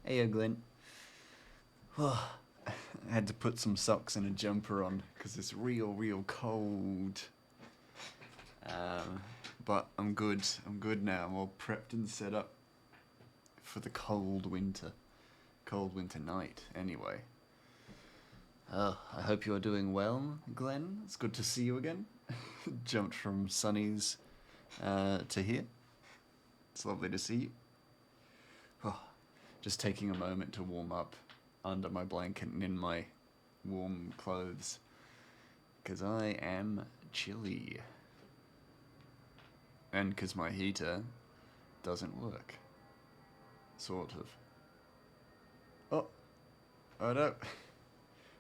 Hey, Glenn. I had to put some socks and a jumper on because it's real cold. But I'm good. I'm good now. I'm all prepped and set up for the cold winter. Cold winter night, anyway. Oh, I hope you're doing well, Glenn. It's good to see you again. Jumped from Sunny's to here. It's lovely to see you. Oh, just taking a moment to warm up under my blanket and in my warm clothes. Because I am chilly. And because my heater doesn't work. Sort of. Oh no.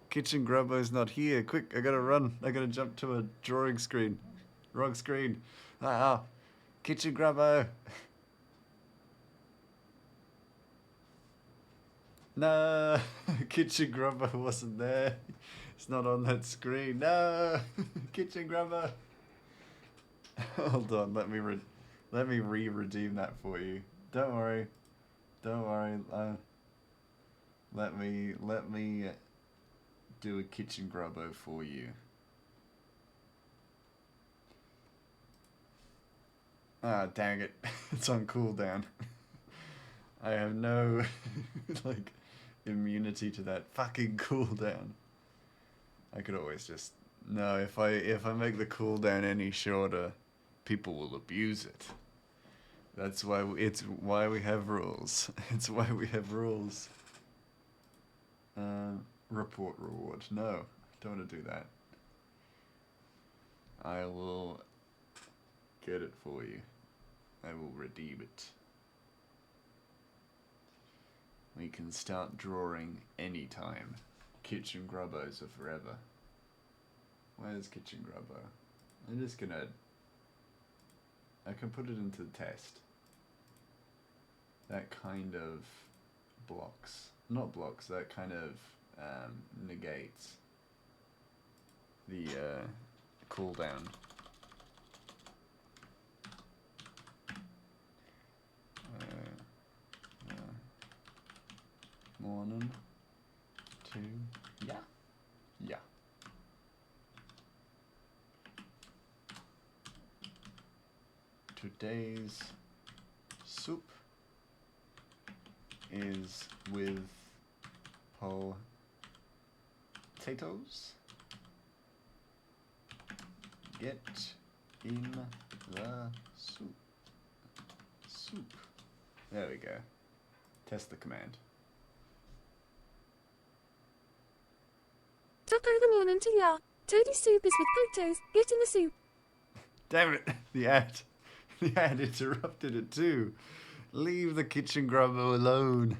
Kitchen Grubbo's not here. Quick, I gotta run. I gotta jump to a drawing screen. Wrong screen. Ah, Kitchen Grubbo. No, Kitchen Grubbo wasn't there. It's not on that screen. No, Kitchen Grubbo. Hold on, let me re-redeem that for you. Don't worry. Let me do a Kitchen Grubbo for you. Ah, dang it. It's on cooldown. I have no, like, immunity to that fucking cooldown. I could always just... No, if I make the cooldown any shorter, people will abuse it. That's why it's why we have rules. It's why we have rules. Report reward. No, don't want to do that. I will get it for you. I will redeem it. We can start drawing anytime. Kitchen Grubbos are forever. Where's Kitchen Grubbo? I'm just gonna... I can put it into the test. That kind of blocks. Not blocks, that kind of negates the cooldown. Morning. 2. Yeah. Today's soup is with potatoes. Get in the soup. There we go. Test the command. Top of the morning to ya. Today's soup is with potatoes. Get in the soup. Damn it! The ad interrupted it too. Leave the Kitchen Grubbo alone.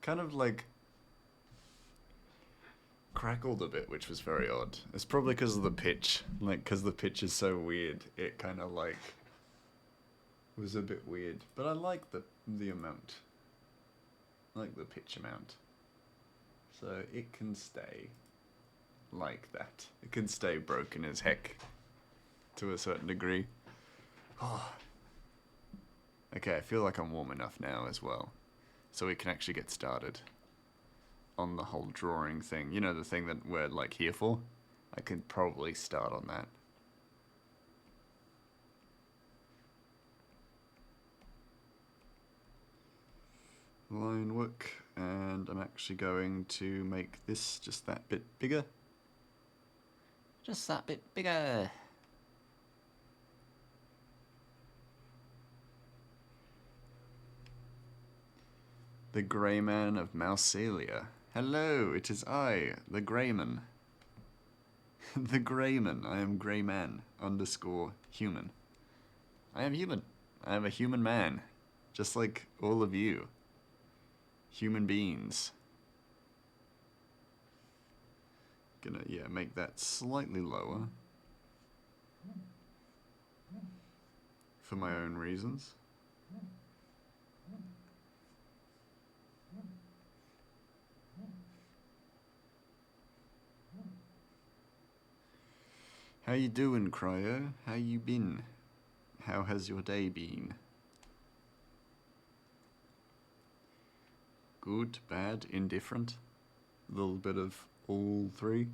Kind of like crackled a bit, which was very odd. It's probably because of the pitch. Like, because the pitch is so weird, it kind of like was a bit weird. But I like the amount. I like the pitch amount. So it can stay like that. It can stay broken as heck to a certain degree. Okay, I feel like I'm warm enough now as well. So we can actually get started on the whole drawing thing. You know, the thing that we're like here for? I can probably start on that. Line work, and I'm actually going to make this just that bit bigger. Just that bit bigger. The Grey Man of Mouselia. Hello, it is I, the Greyman. The Greyman. I am Greyman _ human. I am human. I am a human man. Just like all of you. Human beings. Gonna, yeah, make that slightly lower. For my own reasons. How you doing, Cryo? How you been? How has your day been? good, bad, indifferent. A little bit of all three.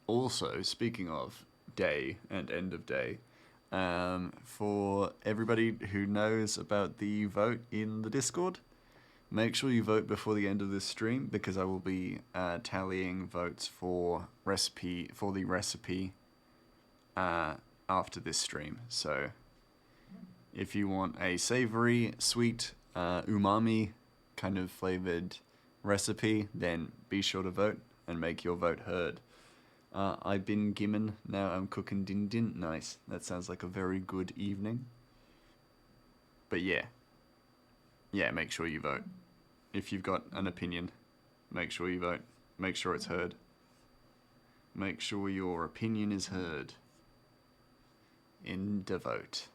Also, speaking of day and end of day, for everybody who knows about the vote in the Discord, make sure you vote before the end of this stream because I will be tallying votes for the recipe after this stream. So if you want a savory, sweet, umami kind of flavored recipe, then be sure to vote and make your vote heard. I've been Gimmon, now I'm cooking din din. Nice. That sounds like a very good evening. But yeah. Yeah, make sure you vote. If you've got an opinion, make sure you vote. Make sure it's heard. Make sure your opinion is heard. In the vote.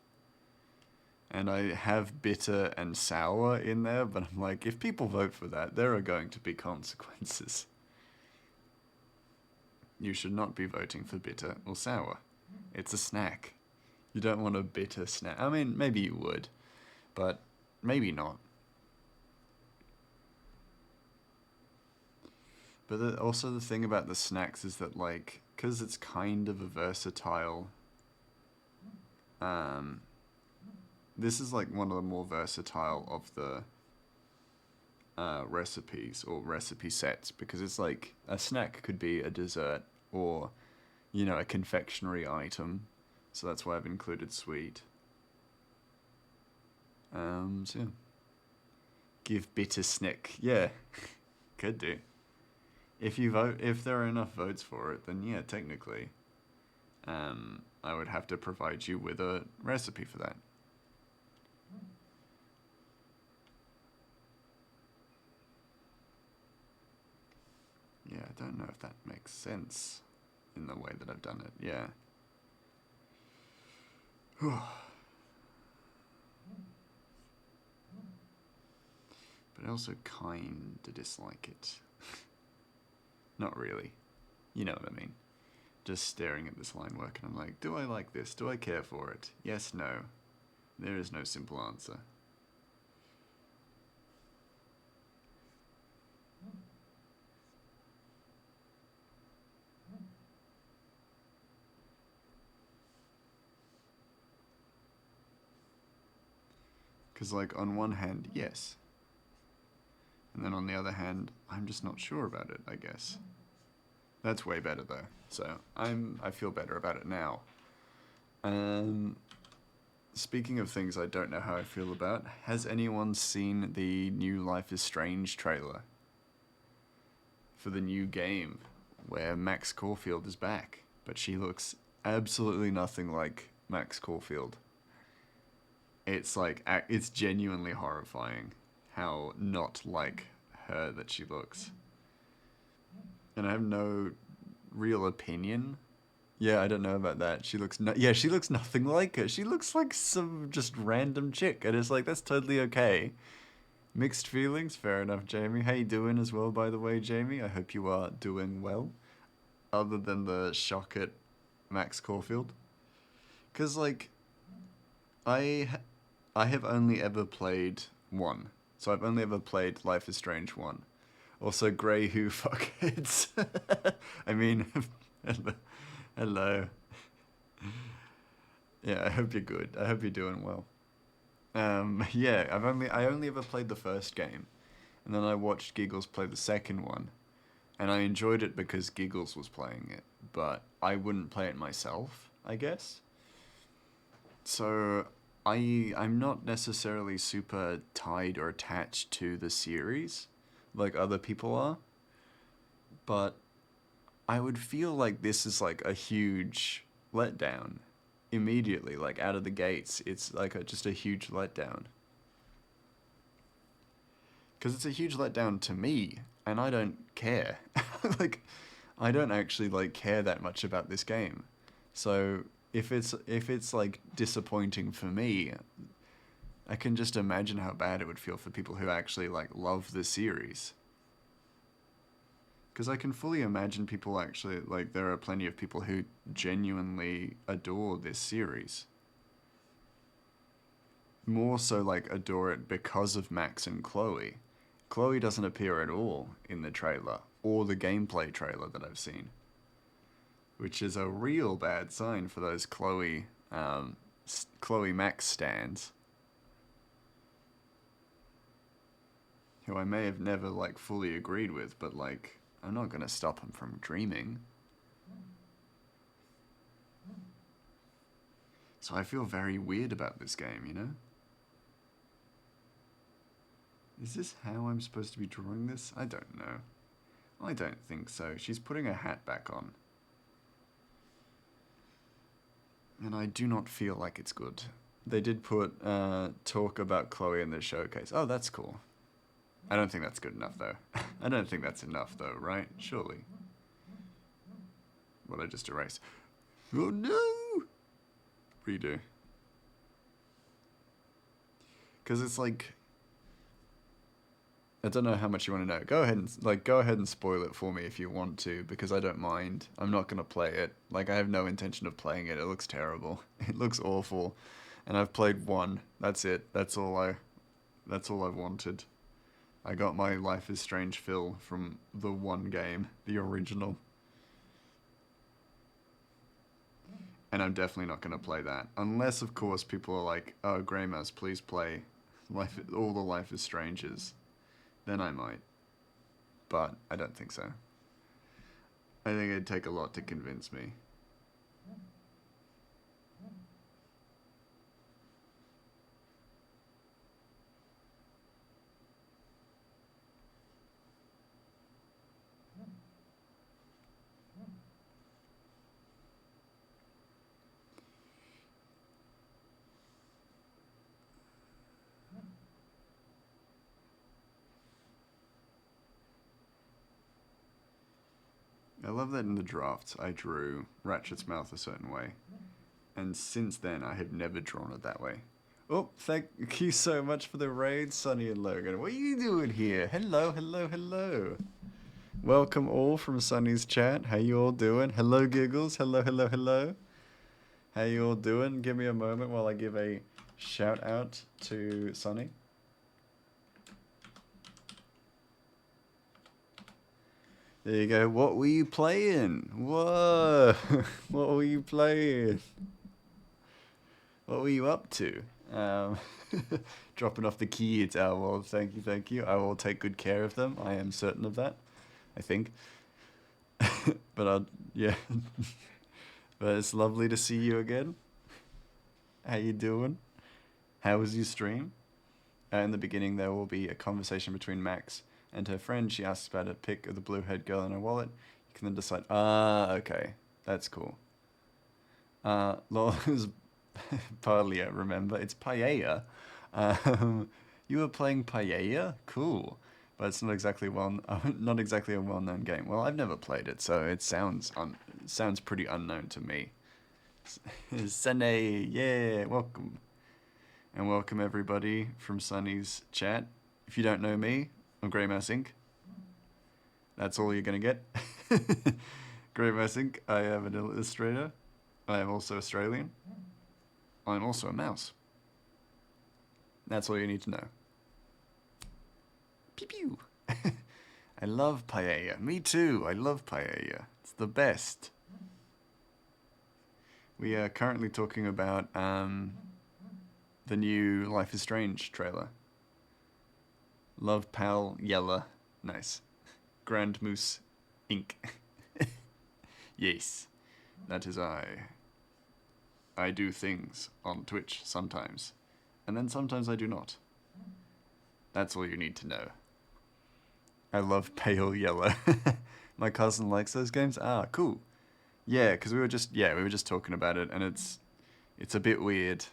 And I have bitter and sour in there, but I'm like, if people vote for that, there are going to be consequences. You should not be voting for bitter or sour. It's a snack. You don't want a bitter snack. I mean, maybe you would, but maybe not. But also the thing about the snacks is that, like, because it's kind of a versatile... this is, like, one of the more versatile of the recipes or recipe sets, because it's like a snack could be a dessert or, you know, a confectionery item. So that's why I've included sweet. So yeah. Give bitter snack. Yeah, could do. If there are enough votes for it, then yeah, technically, I would have to provide you with a recipe for that. Yeah, I don't know if that makes sense in the way that I've done it. Yeah. But I also kinda dislike it. Not really. You know what I mean. Just staring at this line work and I'm like, do I like this? Do I care for it? Yes, no. There is no simple answer. Because, like, on one hand, yes. And then on the other hand, I'm just not sure about it, I guess. That's way better, though. So, I feel better about it now. Speaking of things I don't know how I feel about, has anyone seen the new Life is Strange trailer? For the new game, where Max Caulfield is back. But she looks absolutely nothing like Max Caulfield. It's like, it's genuinely horrifying how not like her that she looks. And I have no real opinion. Yeah, I don't know about that. She looks she looks nothing like her. She looks like some just random chick. And it's like, that's totally okay. Mixed feelings? Fair enough, Jamie. How you doing as well, by the way, Jamie? I hope you are doing well. Other than the shock at Max Caulfield. Because, like, I have only ever played one. So I've only ever played Life is Strange 1. Also, Grey Who fuckheads. I mean, hello. Yeah, I hope you're good. I hope you're doing well. Yeah, I only ever played the first game. And then I watched Giggles play the second one. And I enjoyed it because Giggles was playing it. But I wouldn't play it myself, I guess. So I'm not necessarily super tied or attached to the series like other people are, but I would feel like this is like a huge letdown immediately, like out of the gates. It's like just a huge letdown. Because it's a huge letdown to me, and I don't care. Like, I don't actually like care that much about this game. So if it's like disappointing for me, I can just imagine how bad it would feel for people who actually like love the series. Because I can fully imagine people actually, like, there are plenty of people who genuinely adore this series. more so like adore it because of Max and Chloe. Chloe doesn't appear at all in the trailer or the gameplay trailer that I've seen, which is a real bad sign for those Chloe Max stands, who I may have never like fully agreed with, but like I'm not gonna stop them from dreaming. So I feel very weird about this game, you know? Is this how I'm supposed to be drawing this? I don't know. I don't think so. She's putting her hat back on. And I do not feel like it's good. They did put talk about Chloe in the showcase. Oh, that's cool. I don't think that's good enough, though. I don't think that's enough, though, right? Surely. What I just erased. Oh, no! Redo. Because it's like... I don't know how much you want to know. Go ahead and spoil it for me if you want to, because I don't mind. I'm not gonna play it. Like, I have no intention of playing it. It looks terrible. It looks awful. And I've played one. That's it. That's all I wanted. I got my Life is Strange fill from the one game, the original. And I'm definitely not gonna play that. Unless, of course, people are like, oh, Grey Mouse, please play all the Life is Stranges. Then I might. But I don't think so. I think it'd take a lot to convince me. I love that in the drafts I drew Ratchet's mouth a certain way. And since then I have never drawn it that way. Oh, thank you so much for the raid, Sonny and Logan. What are you doing here? Hello, hello, hello. Welcome all from Sonny's chat. How you all doing? Hello, Giggles. Hello, hello, hello. How you all doing? Give me a moment while I give a shout out to Sonny. There you go. What were you playing? Whoa. What were you playing? What were you up to? Dropping off the kids. Oh, well, thank you, thank you. I will take good care of them. I am certain of that. I think. But yeah. But it's lovely to see you again. How you doing? How was your stream? In the beginning, there will be a conversation between Max and her friend. She asks about a pic of the blue-haired girl in her wallet. You can then decide, okay, that's cool. Lol is partly, I remember. It's Paella. You were playing Paella? Cool. But it's not exactly not exactly a well-known game. Well, I've never played it, so it sounds pretty unknown to me. Sunny, yeah, welcome. And welcome everybody from Sunny's chat. If you don't know me, I'm Grey Mouse Inc. That's all you're gonna get. Grey Mouse Inc. I am an illustrator. I am also Australian. I'm also a mouse. That's all you need to know. Pew pew. I love paella. Me too. I love paella. It's the best. We are currently talking about the new Life is Strange trailer. Love Pal Yella. Nice. Grand Moose Inc. Yes. That is I. I do things on Twitch sometimes. And then sometimes I do not. That's all you need to know. I love Pale Yellow. My cousin likes those games. Ah, cool. Yeah, because we were just talking about it, and it's a bit weird.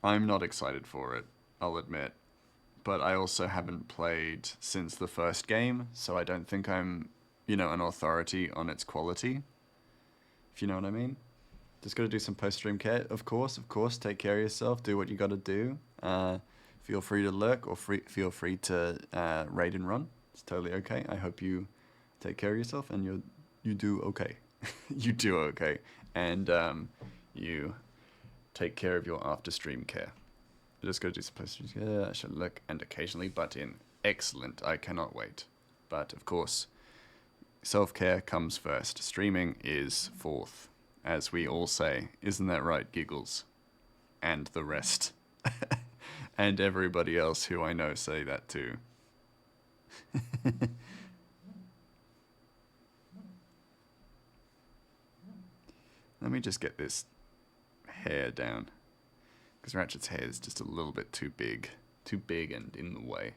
I'm not excited for it, I'll admit. But I also haven't played since the first game, so I don't think I'm, an authority on its quality. If you know what I mean. Just gotta do some post-stream care. Of course, take care of yourself, do what you gotta do. Feel free to lurk, or feel free to raid and run. It's totally okay. I hope you take care of yourself, and you do okay. You do okay. And you take care of your after-stream care I just got to do some posters. Yeah, I should look and occasionally butt in. Excellent. I cannot wait. But of course, self-care comes first. Streaming is fourth, as we all say. Isn't that right, Giggles? And the rest. And everybody else who I know say that too. Let me just get this hair down. Because Ratchet's hair is just a little bit too big. Too big and in the way.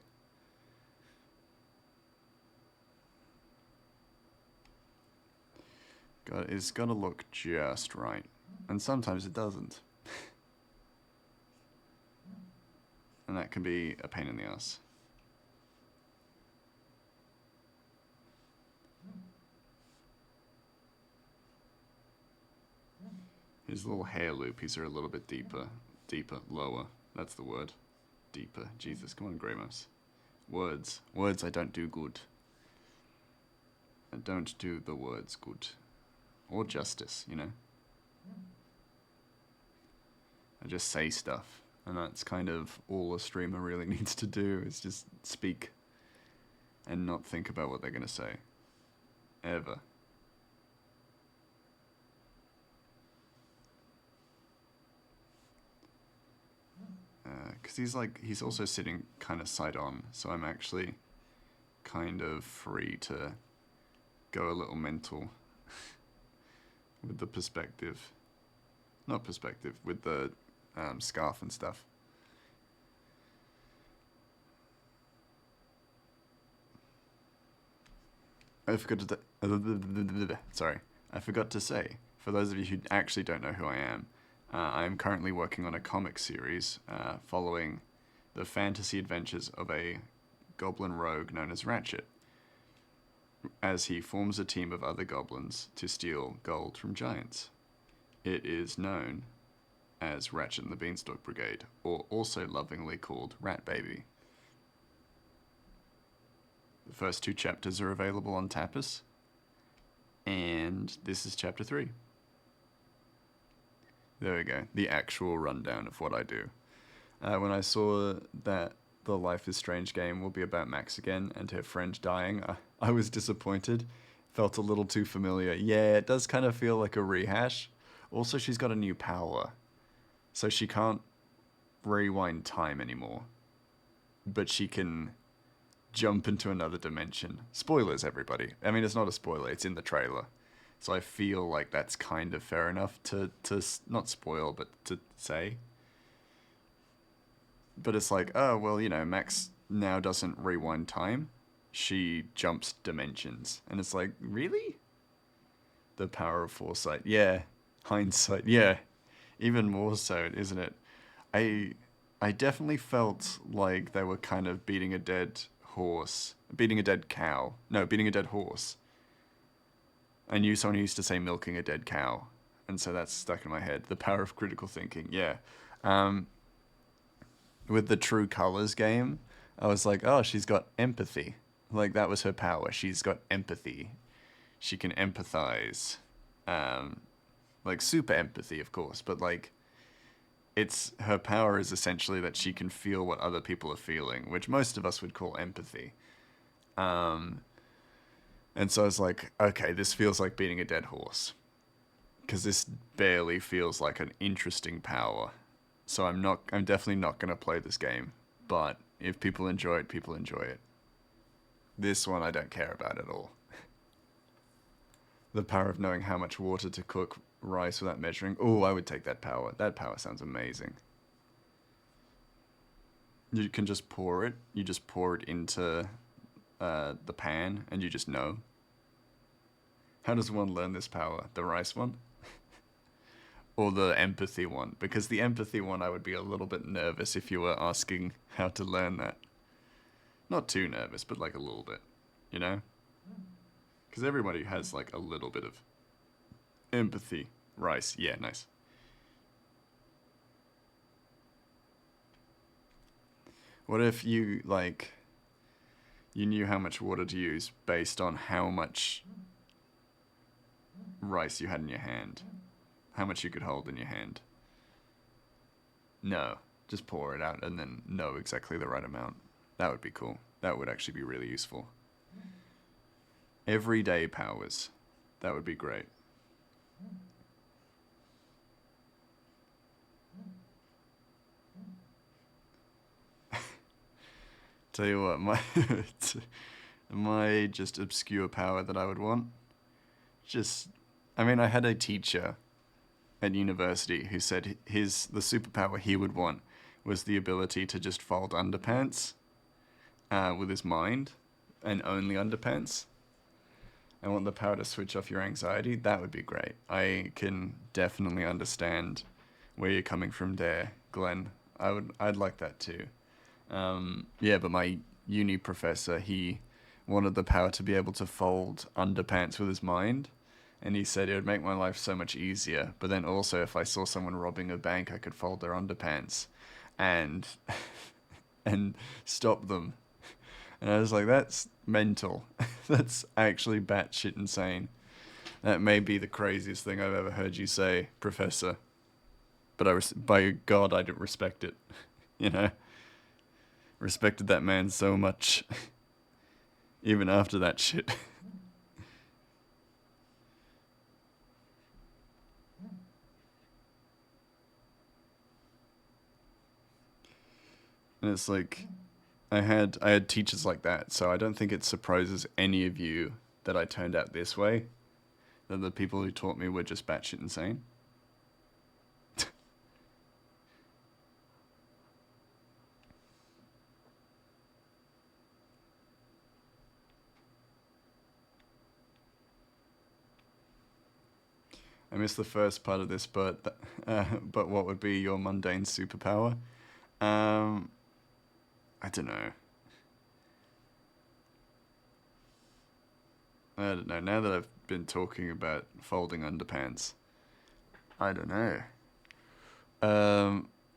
It's got to look just right. And sometimes it doesn't. And that can be a pain in the ass. His little hair loopies are a little bit deeper. Deeper, lower. That's the word. Deeper. Jesus, come on, Grey Mouse. Words. Words I don't do good. I don't do the words good. Or justice, you know? I just say stuff. And that's kind of all a streamer really needs to do, is just speak. And not think about what they're going to say. Ever. Because he's also sitting kind of side on, so I'm actually kind of free to go a little mental with the perspective. Not perspective, with the scarf and stuff. I forgot to say, for those of you who actually don't know who I am, I'm currently working on a comic series following the fantasy adventures of a goblin rogue known as Ratchet, as he forms a team of other goblins to steal gold from giants. It is known as Ratchet and the Beanstalk Brigade, or also lovingly called Rat Baby. The first 2 chapters are available on Tapas, and this is chapter 3. There we go, the actual rundown of what I do. When I saw that the Life is Strange game will be about Max again and her friend dying, I was disappointed. Felt a little too familiar. Yeah, it does kind of feel like a rehash. Also, she's got a new power, so she can't rewind time anymore, but she can jump into another dimension. Spoilers, everybody. I mean, it's not a spoiler, it's in the trailer. So I feel like that's kind of fair enough to not spoil, but to say. But it's like, oh, well, you know, Max now doesn't rewind time. She jumps dimensions. And it's like, really? The power of foresight. Yeah. Hindsight. Yeah. Even more so, isn't it? I definitely felt like they were kind of beating a dead horse. Beating a dead cow. No, beating a dead horse. I knew someone who used to say milking a dead cow, and so that's stuck in my head. The power of critical thinking, yeah. With the True Colors game, I was like, oh, she's got empathy. Like, that was her power. She's got empathy. She can empathize. Like, super empathy, of course, but, like, her power is essentially that she can feel what other people are feeling, which most of us would call empathy. And so I was like, okay, this feels like beating a dead horse. Because this barely feels like an interesting power. So I'm definitely not going to play this game. But if people enjoy it, people enjoy it. This one I don't care about at all. The power of knowing how much water to cook rice without measuring. Oh, I would take that power. That power sounds amazing. You can just pour it. You just pour it into the pan and you just know. How does one learn this power? The rice one? Or the empathy one? Because the empathy one, I would be a little bit nervous if you were asking how to learn that. Not too nervous, but like a little bit, you know? Because everybody has like a little bit of empathy. Rice, yeah, nice. What if you, like, you knew how much water to use based on how much rice you had in your hand? How much you could hold in your hand? No. Just pour it out and then know exactly the right amount. That would be cool. That would actually be really useful. Everyday powers. That would be great. Tell you what, my just obscure power that I would want. I mean, I had a teacher at university who said the superpower he would want was the ability to just fold underpants with his mind, and only underpants. I want the power to switch off your anxiety. That would be great. I can definitely understand where you're coming from there, Glenn. I'd like that too. Yeah, but my uni professor, he wanted the power to be able to fold underpants with his mind. And he said it would make my life so much easier. But then also, if I saw someone robbing a bank, I could fold their underpants and and stop them. And I was like, that's mental. That's actually batshit insane. That may be the craziest thing I've ever heard you say, Professor. But by God, I didn't respect it. You know? Respected that man so much. Even after that shit. And it's like, I had teachers like that, so I don't think it surprises any of you that I turned out this way. That the people who taught me were just batshit insane. I missed the first part of this, but what would be your mundane superpower? I don't know. I don't know. Now that I've been talking about folding underpants, I don't know.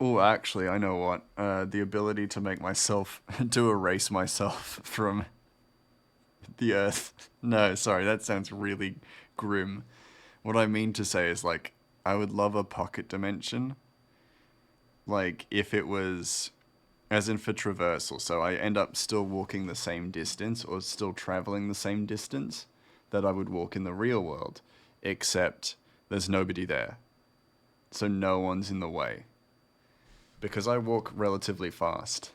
Oh, actually, I know what. The ability to make myself, to erase myself from the earth. No, sorry, that sounds really grim. What I mean to say is, like, I would love a pocket dimension. Like, if it was, as in for traversal, so I end up still walking the same distance or still traveling the same distance that I would walk in the real world, except there's nobody there. So no one's in the way. Because I walk relatively fast.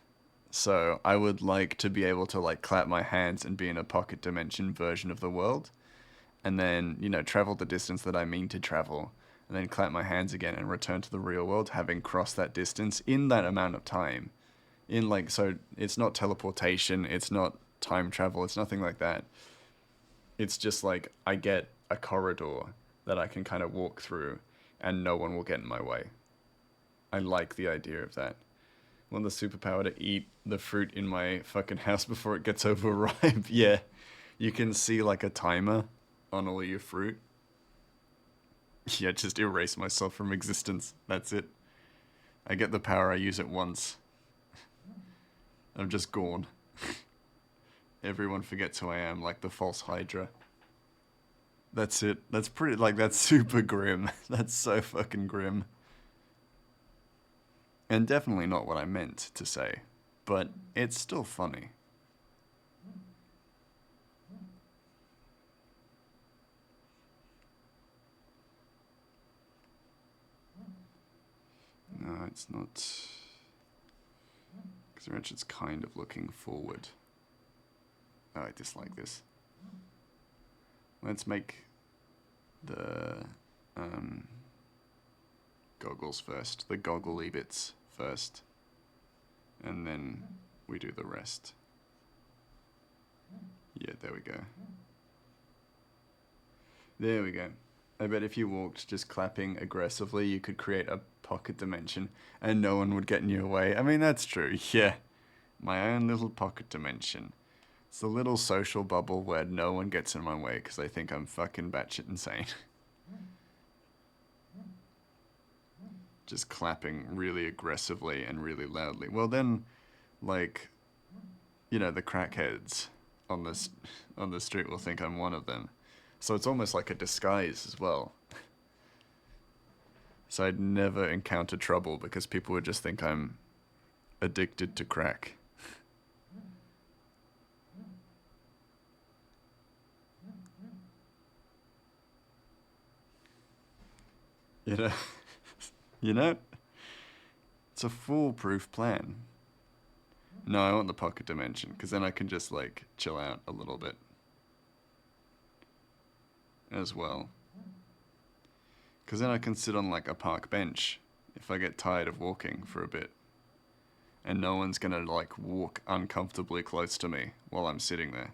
So I would like to be able to, like, clap my hands and be in a pocket dimension version of the world. And then, you know, travel the distance that I mean to travel. And then clap my hands again and return to the real world, having crossed that distance in that amount of time. So it's not teleportation, it's not time travel, it's nothing like that. It's just like I get a corridor that I can kind of walk through and no one will get in my way. I like the idea of that. I want the superpower to eat the fruit in my fucking house before it gets overripe. Yeah. You can see like a timer on all your fruit. Yeah, just erase myself from existence. That's it. I get the power, I use it once. I'm just gone. Everyone forgets who I am, like the false Hydra. That's it. That's that's super grim. That's so fucking grim. And definitely not what I meant to say. But it's still funny. No, it's not. Because Richard's kind of looking forward. Oh, I dislike this. Let's make the goggles first. The goggly bits first. And then we do the rest. Yeah, there we go. There we go. I bet if you walked just clapping aggressively, you could create a pocket dimension and no one would get in your way. I mean, that's true, yeah. My own little pocket dimension. It's a little social bubble where no one gets in my way because they think I'm fucking batshit insane. Just clapping really aggressively and really loudly. Well then, like, you know, the crackheads on the street will think I'm one of them. So it's almost like a disguise as well. So I'd never encounter trouble because people would just think I'm addicted to crack. You know, you know, it's a foolproof plan. No, I want the pocket dimension because then I can just like chill out a little bit as well. Because then I can sit on like a park bench if I get tired of walking for a bit. And no one's gonna like walk uncomfortably close to me while I'm sitting there.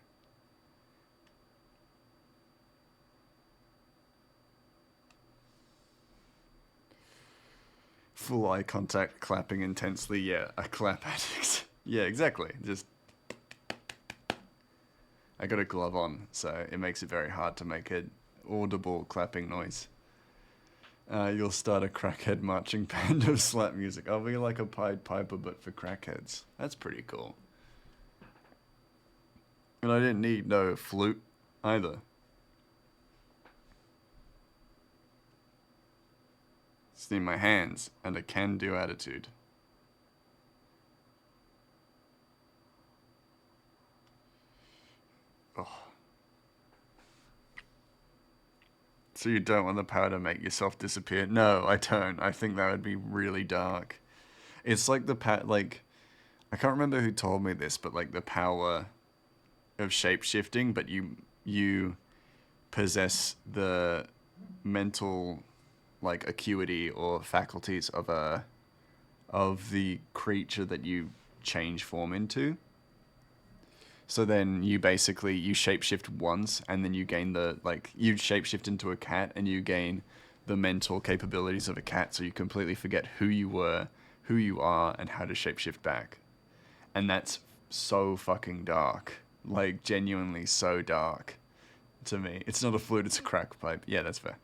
Full eye contact, clapping intensely. Yeah, a clap addict. Yeah, exactly. Just I got a glove on, so it makes it very hard to make an audible clapping noise. You'll start a crackhead marching band of slap music. I'll be like a Pied Piper, but for crackheads. That's pretty cool. And I didn't need no flute either. Just need my hands and a can-do attitude. Oh. So you don't want the power to make yourself disappear? No, I don't. I think that would be really dark. It's like like, I can't remember who told me this, but like the power of shape-shifting, but you possess the mental like acuity or faculties of the creature that you change form into. So then you basically you shapeshift once and then you gain you shapeshift into a cat and you gain the mental capabilities of a cat, so you completely forget who you were, who you are, and how to shapeshift back. And that's so fucking dark. Like genuinely so dark to me. It's not a flute, it's a crack pipe. Yeah, that's fair.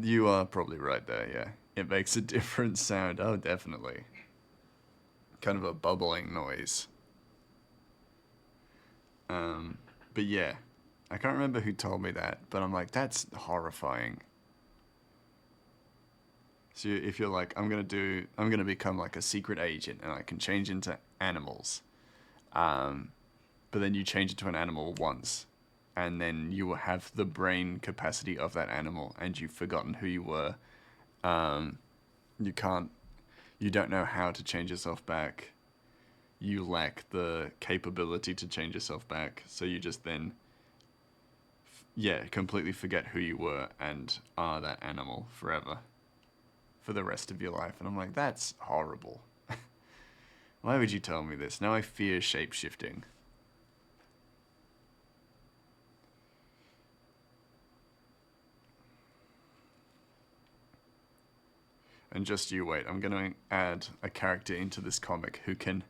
You are probably right there, yeah. It makes a different sound. Oh, definitely. Kind of a bubbling noise. But yeah, I can't remember who told me that, but I'm like, that's horrifying. So if you're like, I'm gonna become like a secret agent and I can change into animals. But then you change it to an animal once, and then you will have the brain capacity of that animal, and you've forgotten who you were. You don't know how to change yourself back. You lack the capability to change yourself back, so you just then, completely forget who you were and are that animal forever, for the rest of your life. And I'm like, that's horrible. Why would you tell me this? Now I fear shape-shifting. And just you wait, I'm going to add a character into this comic who can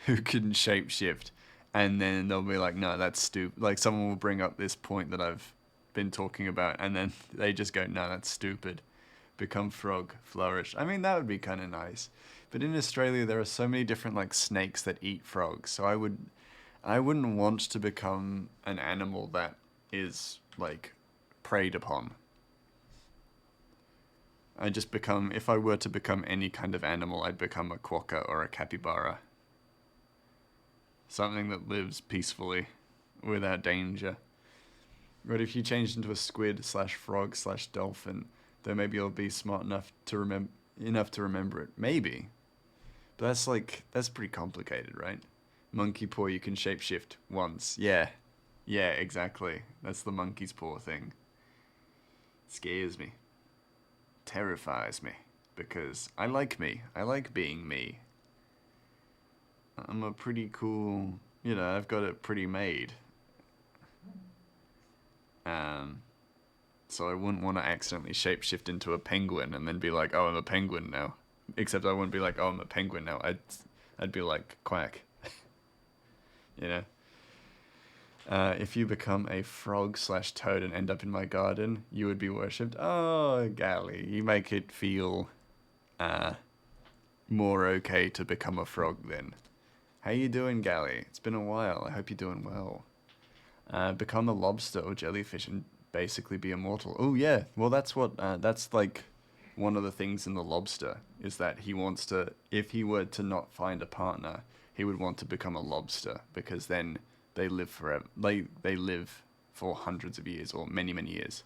shapeshift, and then they'll be like, no, that's stupid. Like someone will bring up this point that I've been talking about, and then they just go, no, that's stupid. Become frog, flourish. I mean, that would be kind of nice. But in Australia, there are so many different like snakes that eat frogs, so I wouldn't want to become an animal that is like preyed upon. If I were to become any kind of animal, I'd become a quokka or a capybara. Something that lives peacefully, without danger. But if you changed into a squid / frog / dolphin, then maybe you'll be smart enough to remember it. Maybe. But that's pretty complicated, right? Monkey paw, you can shapeshift once. Yeah. Yeah, exactly. That's the monkey's paw thing. It scares me. Terrifies me. Because I like me. I like being me. I'm a pretty cool, I've got it pretty made. So I wouldn't want to accidentally shapeshift into a penguin and then be like, oh, I'm a penguin now. Except I wouldn't be like, oh, I'm a penguin now. I'd be like, quack. If you become a frog / toad and end up in my garden, you would be worshipped. Oh, golly, you make it feel more okay to become a frog then. How you doing, Gally? It's been a while. I hope you're doing well. Become a lobster or jellyfish and basically be immortal. Oh, yeah. Well, that's like one of the things in the lobster is that he wants to, if he were to not find a partner, he would want to become a lobster because then they live forever. They live for hundreds of years or many, many years.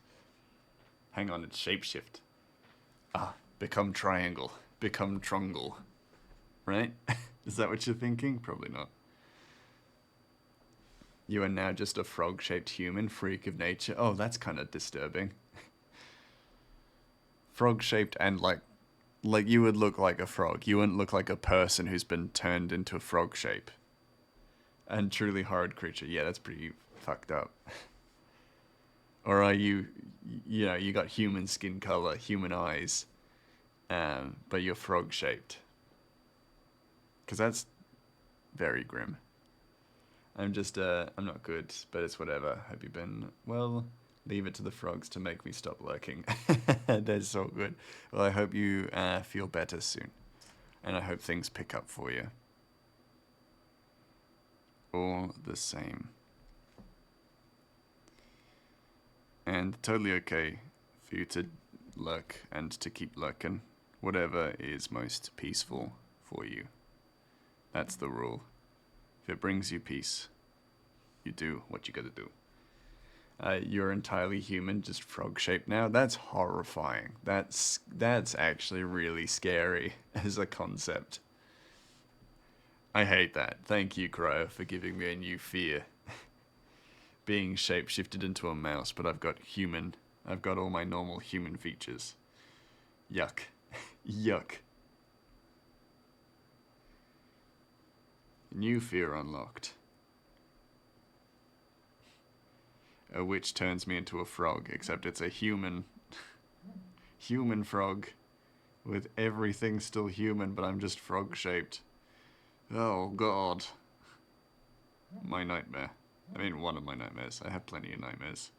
Hang on, it's shapeshift. Become triangle. Become trungle. Right? Is that what you're thinking? Probably not. You are now just a frog-shaped human, freak of nature. Oh, that's kind of disturbing. Frog-shaped and like you would look like a frog. You wouldn't look like a person who's been turned into a frog shape. And truly horrid creature. Yeah, that's pretty fucked up. Or are you, you got human skin color, human eyes, but you're frog-shaped. Because that's very grim. I'm not good, but it's whatever. Hope you've been well. Leave it to the frogs to make me stop lurking. They're so good. Well, I hope you feel better soon. And I hope things pick up for you. All the same. And totally okay for you to lurk and to keep lurking. Whatever is most peaceful for you. That's the rule. If it brings you peace, you do what you gotta do. You're entirely human, just frog-shaped now. That's horrifying. That's actually really scary as a concept. I hate that. Thank you, Crow, for giving me a new fear. Being shape-shifted into a mouse, but I've got all my normal human features. Yuck. Yuck. New fear unlocked. A witch turns me into a frog, except it's a human frog with everything still human, but I'm just frog-shaped. Oh, God. My nightmare. I mean, one of my nightmares. I have plenty of nightmares.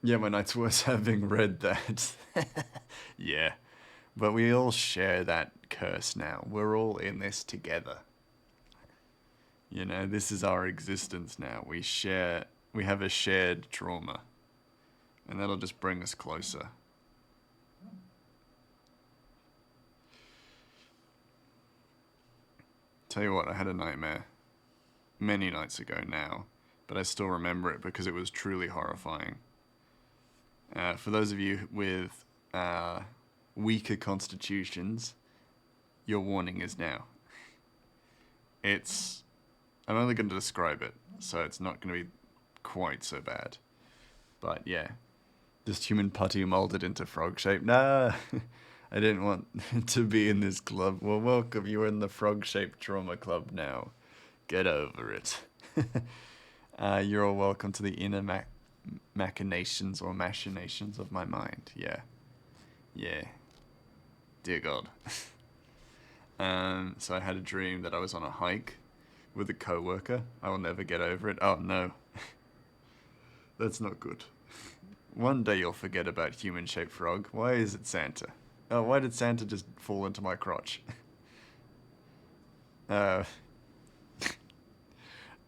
Yeah, my night's worse having read that. Yeah. But we all share that curse now. We're all in this together. This is our existence now. We have a shared trauma. And that'll just bring us closer. Tell you what, I had a nightmare many nights ago now, but I still remember it because it was truly horrifying. For those of you with weaker constitutions, your warning is now. I'm only going to describe it, so it's not going to be quite so bad. But yeah, just human putty molded into frog shape. Nah, I didn't want to be in this club. Well, welcome, you're in the frog-shaped trauma club now. Get over it. You're all welcome to the inner machinations or machinations of my mind. Yeah. Dear God. So I had a dream that I was on a hike with a coworker. I will never get over it. Oh no. That's not good. One day you'll forget about human-shaped frog. Why is it Santa? Oh, why did Santa just fall into my crotch? So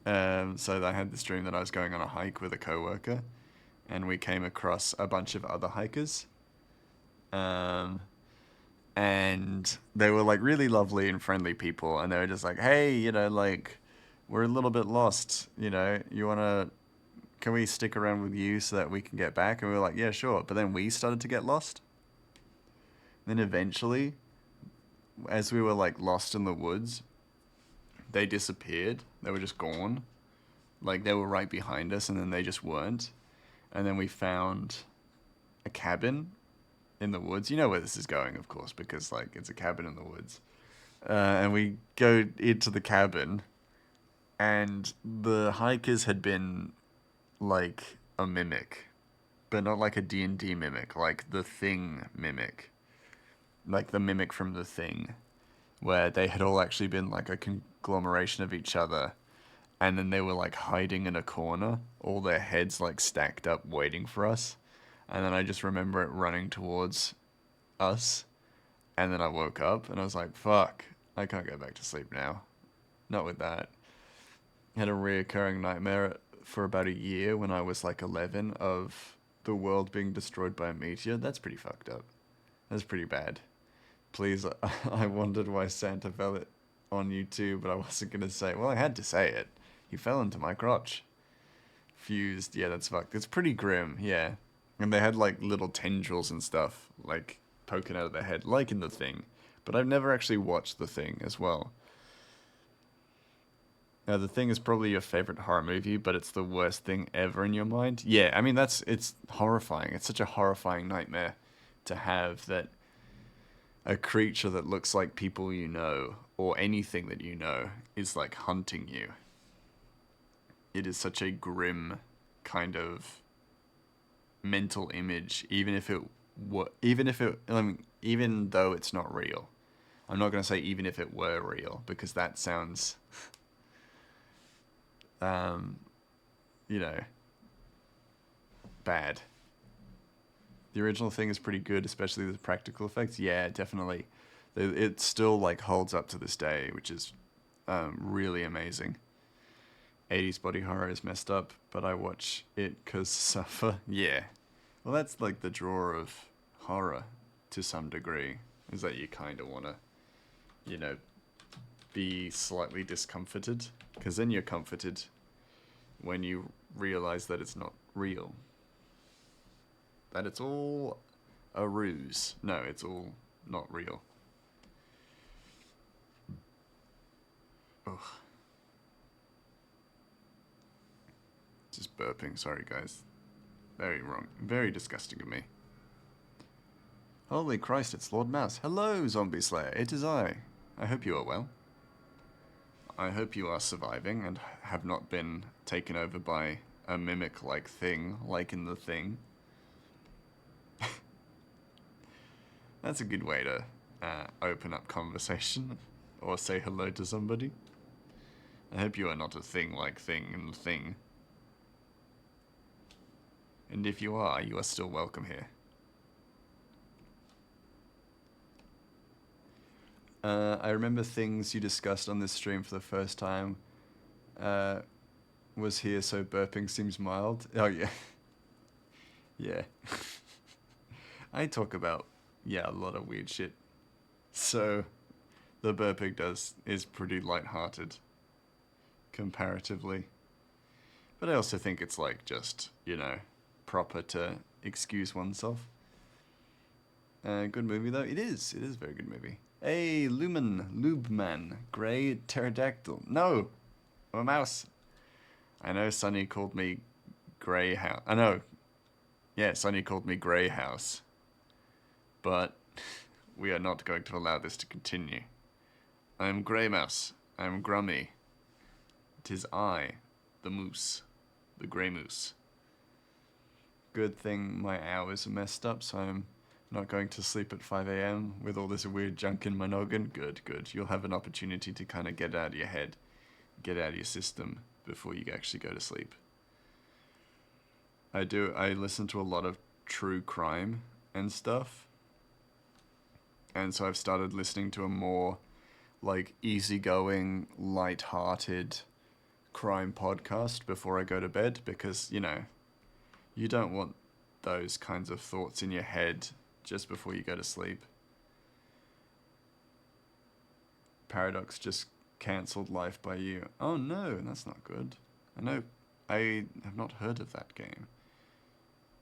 I had this dream that I was going on a hike with a coworker, and we came across a bunch of other hikers. And they were like really lovely and friendly people, and they were just like, hey, we're a little bit lost, can we stick around with you so that we can get back? And we were like, yeah, sure. But then we started to get lost. Then eventually, as we were like lost in the woods, they disappeared. They were just gone. Like they were right behind us, and then they just weren't. And then we found a cabin in the woods. You know where this is going, of course, because like it's a cabin in the woods. And we go into the cabin, and the hikers had been like a mimic, but not like a D&D mimic, like the Thing mimic. Like the mimic from The Thing, where they had all actually been like a conglomeration of each other, and then they were like hiding in a corner, all their heads like stacked up waiting for us. And then I just remember it running towards us, and then I woke up and I was like, fuck, I can't go back to sleep now. Not with that. I had a reoccurring nightmare for about a year when I was like 11 of the world being destroyed by a meteor. That's pretty fucked up. That's pretty bad. Please, I wondered why Santa fell it on you too, but I wasn't gonna say. Well, I had to say it. He fell into my crotch. Fused. Yeah, that's fucked. It's pretty grim. Yeah, and they had like little tendrils and stuff like poking out of their head, like in The Thing. But I've never actually watched The Thing as well. Now, The Thing is probably your favorite horror movie, but it's the worst thing ever in your mind. Yeah, I mean, it's horrifying. It's such a horrifying nightmare to have that a creature that looks like people you know, or anything that you know, is like hunting you. It is such a grim kind of mental image, even though it's not real. I'm not going to say even if it were real, because that sounds you know, bad. The original Thing is pretty good, especially the practical effects. Yeah, definitely. It still like holds up to this day, which is really amazing. 80s body horror is messed up, but I watch it cause suffer. Yeah. Well, that's like the draw of horror to some degree, is that you kind of want to, you know, be slightly discomforted, because then you're comforted when you realize that it's not real. That it's all a ruse. No, it's all not real. Ugh. Just burping, sorry guys. Very wrong. Very disgusting of me. Holy Christ, it's Lord Mouse. Hello, Zombie Slayer. It is I. I hope you are well. I hope you are surviving and have not been taken over by a mimic-like thing, like in The Thing. That's a good way to open up conversation, or say hello to somebody. I hope you are not a thing-like thing in The Thing. And if you are still welcome here. I remember things you discussed on this stream for the first time. Was here, so burping seems mild. Oh, yeah. Yeah. I talk about, a lot of weird shit. So, the burping is pretty lighthearted, comparatively. But I also think it's like just, proper to excuse oneself. Good movie though. It is a very good movie. Hey, Lubeman, Grey Pterodactyl. No, I'm a mouse. I know Sonny called me Grey House. I know. Yeah, Sonny called me Grey House. But we are not going to allow this to continue. I am Grey Mouse. I am Grummy. 'Tis I, the moose, the Grey Moose. Good thing my hours are messed up, so I'm not going to sleep at 5 a.m. with all this weird junk in my noggin. Good. You'll have an opportunity to kind of get out of your head, get out of your system before you actually go to sleep. I listen to a lot of true crime and stuff. And so I've started listening to a more like easygoing, light-hearted crime podcast before I go to bed, because, you don't want those kinds of thoughts in your head just before you go to sleep. Paradox just cancelled Life by You. Oh no, that's not good. I have not heard of that game.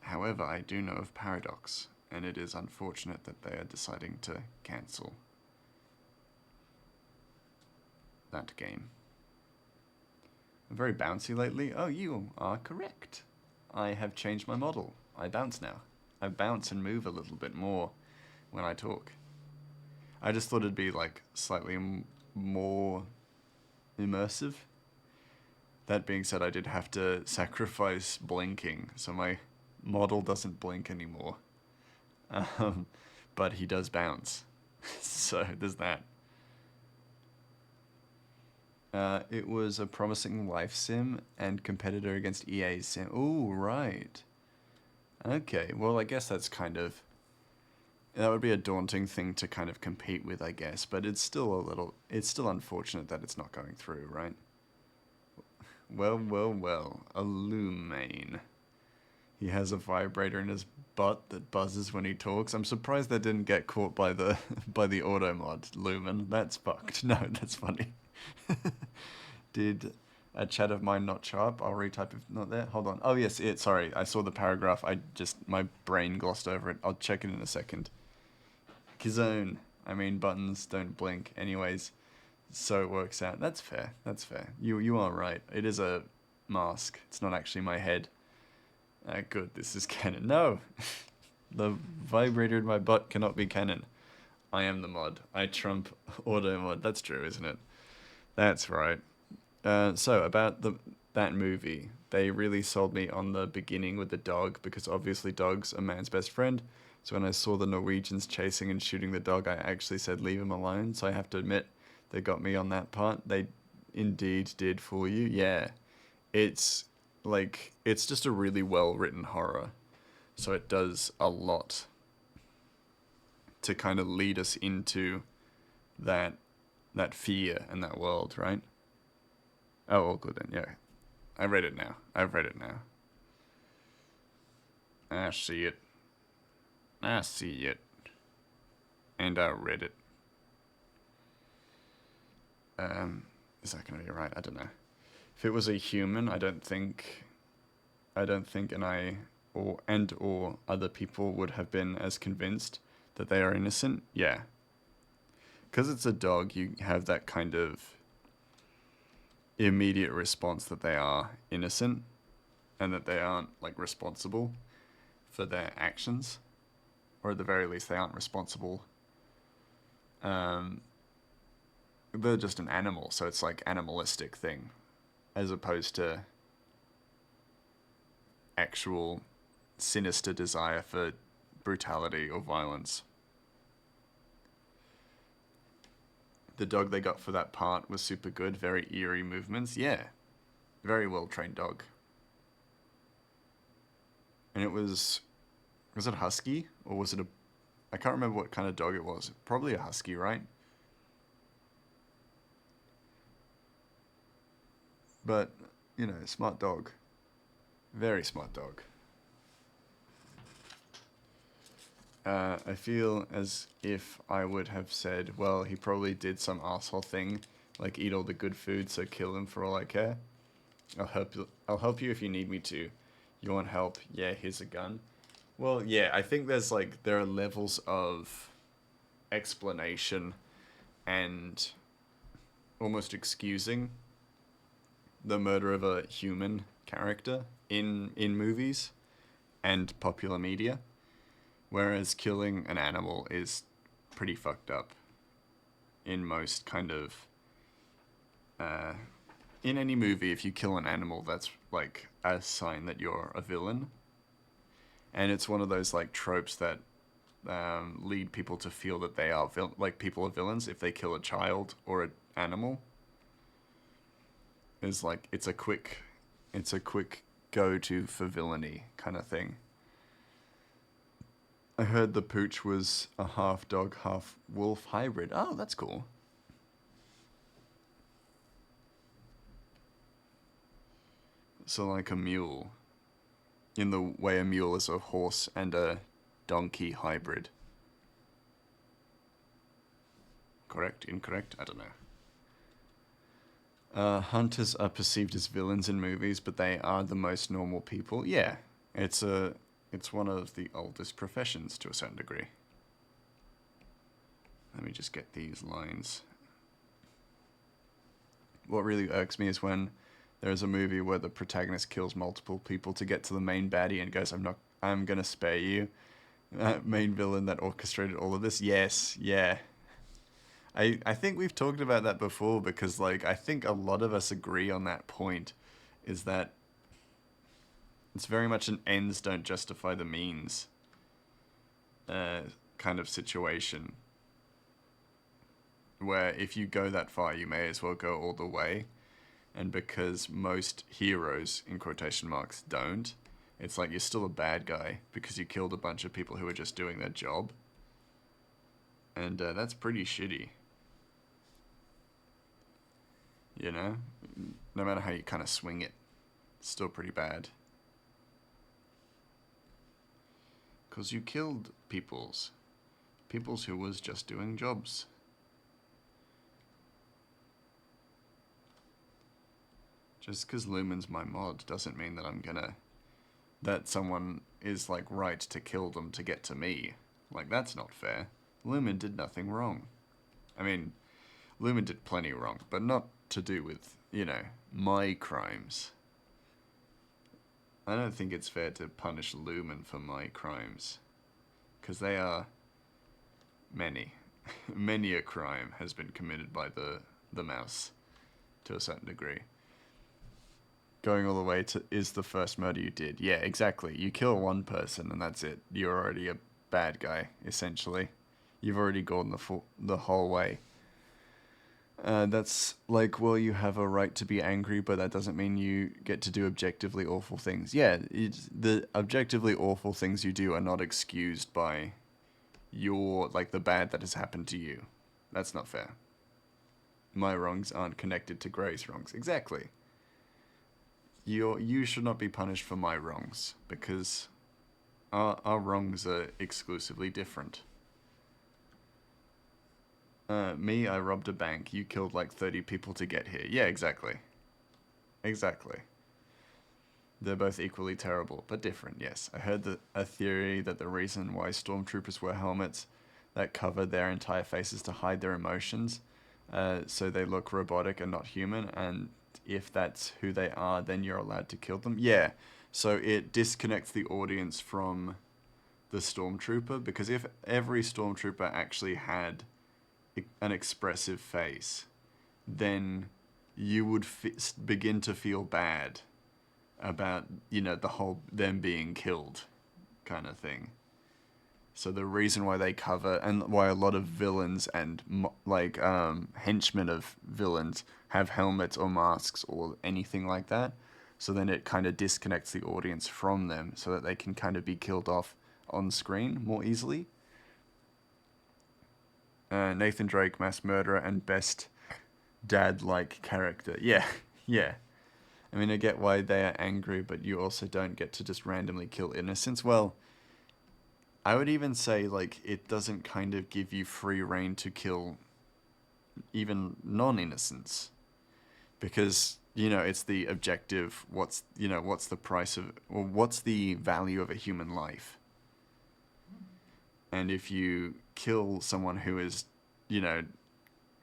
However, I do know of Paradox, and it is unfortunate that they are deciding to cancel that game. I'm very bouncy lately. Oh, you are correct. I have changed my model. I bounce now. I bounce and move a little bit more when I talk. I just thought it'd be like slightly more immersive. That being said, I did have to sacrifice blinking, so my model doesn't blink anymore. But he does bounce. So there's that. It was a promising life sim and competitor against EA's sim. Ooh, right. Okay, well, I guess that would be a daunting thing to kind of compete with, I guess, but it's still unfortunate that it's not going through, right? Well, Illumine. he has a vibrator in his butt that buzzes when he talks. I'm surprised that didn't get caught by the by the auto mod, Lumen. That's fucked. No, that's funny. Did a chat of mine not show up? I'll retype if not there. Hold on. Oh yes, sorry. I saw the paragraph. My brain glossed over it. I'll check it in a second. Kizone. I mean, buttons don't blink. Anyways, so it works out. That's fair. That's fair. You are right. It is a mask. It's not actually my head. Good. This is canon. No, the vibrator in my butt cannot be canon. I am the mod. I trump auto mod. That's true, isn't it? That's right. So about that movie, they really sold me on the beginning with the dog, because obviously dog's a man's best friend. So when I saw the Norwegians chasing and shooting the dog, I actually said leave him alone. So I have to admit, they got me on that part. They indeed did fool you. Yeah, it's it's just a really well written horror. So it does a lot to kind of lead us into that fear and that world, right? Oh, all good then, yeah. I've read it now. I see it. And I read it. Is that going to be right? I don't know. If it was a human, I don't think or other people would have been as convinced that they are innocent. Yeah. Because it's a dog, you have that kind of immediate response that they are innocent and that they aren't responsible for their actions, or at the very least they aren't responsible. They're just an animal, so it's animalistic thing as opposed to actual sinister desire for brutality or violence. The dog they got for that part was super good, very eerie movements. Yeah, very well trained dog. And it was it husky or was it I can't remember what kind of dog it was. Probably a husky, right? But, smart dog. Very smart dog. I feel as if I would have said, well, he probably did some asshole thing, like eat all the good food, so kill him for all I care. I'll help you if you need me to. You want help? Yeah, here's a gun. Well, yeah, I think there are levels of explanation and almost excusing the murder of a human character in movies and popular media, whereas killing an animal is pretty fucked up in most kind of in any movie. If you kill an animal, that's a sign that you're a villain, and it's one of those tropes that lead people to feel that they are people are villains if they kill a child or an animal. Is it's a quick go-to for villainy kind of thing. I heard the pooch was a half dog, half wolf hybrid. Oh, that's cool. So a mule, in the way a mule is a horse and a donkey hybrid. Correct? Incorrect? I don't know. Hunters are perceived as villains in movies, but they are the most normal people. Yeah, it's one of the oldest professions to a certain degree. Let me just get these lines. What really irks me is when there's a movie where the protagonist kills multiple people to get to the main baddie and goes, I'm gonna spare you. Main villain that orchestrated all of this. Yes, yeah. I think we've talked about that before, because I think a lot of us agree on that point, is that it's very much an ends don't justify the means kind of situation, where if you go that far, you may as well go all the way. And because most heroes, in quotation marks, don't, it's you're still a bad guy because you killed a bunch of people who were just doing their job. And that's pretty shitty. No matter how you kind of swing it, it's still pretty bad. 'Cause you killed peoples who was just doing jobs. Just 'cause Lumen's my mod doesn't mean that that someone is like right to kill them to get to me. Like, that's not fair. Lumen did nothing wrong. I mean, Lumen did plenty wrong, but not to do with, you know, my crimes. I don't think it's fair to punish Lumen for my crimes. 'Cause they are many. Many a crime has been committed by the mouse, to a certain degree. Going all the way to, is the first murder you did. Yeah, exactly. You kill one person and that's it. You're already a bad guy, essentially. You've already gone the whole way. That's like, well, you have a right to be angry, but that doesn't mean you get to do objectively awful things. Yeah, the objectively awful things you do are not excused by like, the bad that has happened to you. That's not fair. My wrongs aren't connected to Gray's wrongs. Exactly. You should not be punished for my wrongs, because our wrongs are exclusively different. Me, I robbed a bank. You killed like 30 people to get here. Yeah, exactly. Exactly. They're both equally terrible, but different, yes. I heard a theory that the reason why stormtroopers wear helmets that cover their entire faces to hide their emotions, so they look robotic and not human, and if that's who they are, then you're allowed to kill them. Yeah, so it disconnects the audience from the stormtrooper, because if every stormtrooper actually had an expressive face, then you would begin to feel bad about, you know, the whole them being killed kind of thing. So the reason why they cover, and why a lot of villains and like henchmen of villains have helmets or masks or anything like that, so then it kind of disconnects the audience from them, so that they can kind of be killed off on screen more easily. Nathan Drake, mass murderer and best dad-like character. Yeah, yeah. I mean, I get why they are angry, but you also don't get to just randomly kill innocents. Well, I would even say, like, it doesn't kind of give you free reign to kill even non-innocents. Because, you know, it's the objective, what's the price of, or what's the value of a human life? And if you kill someone who is, you know,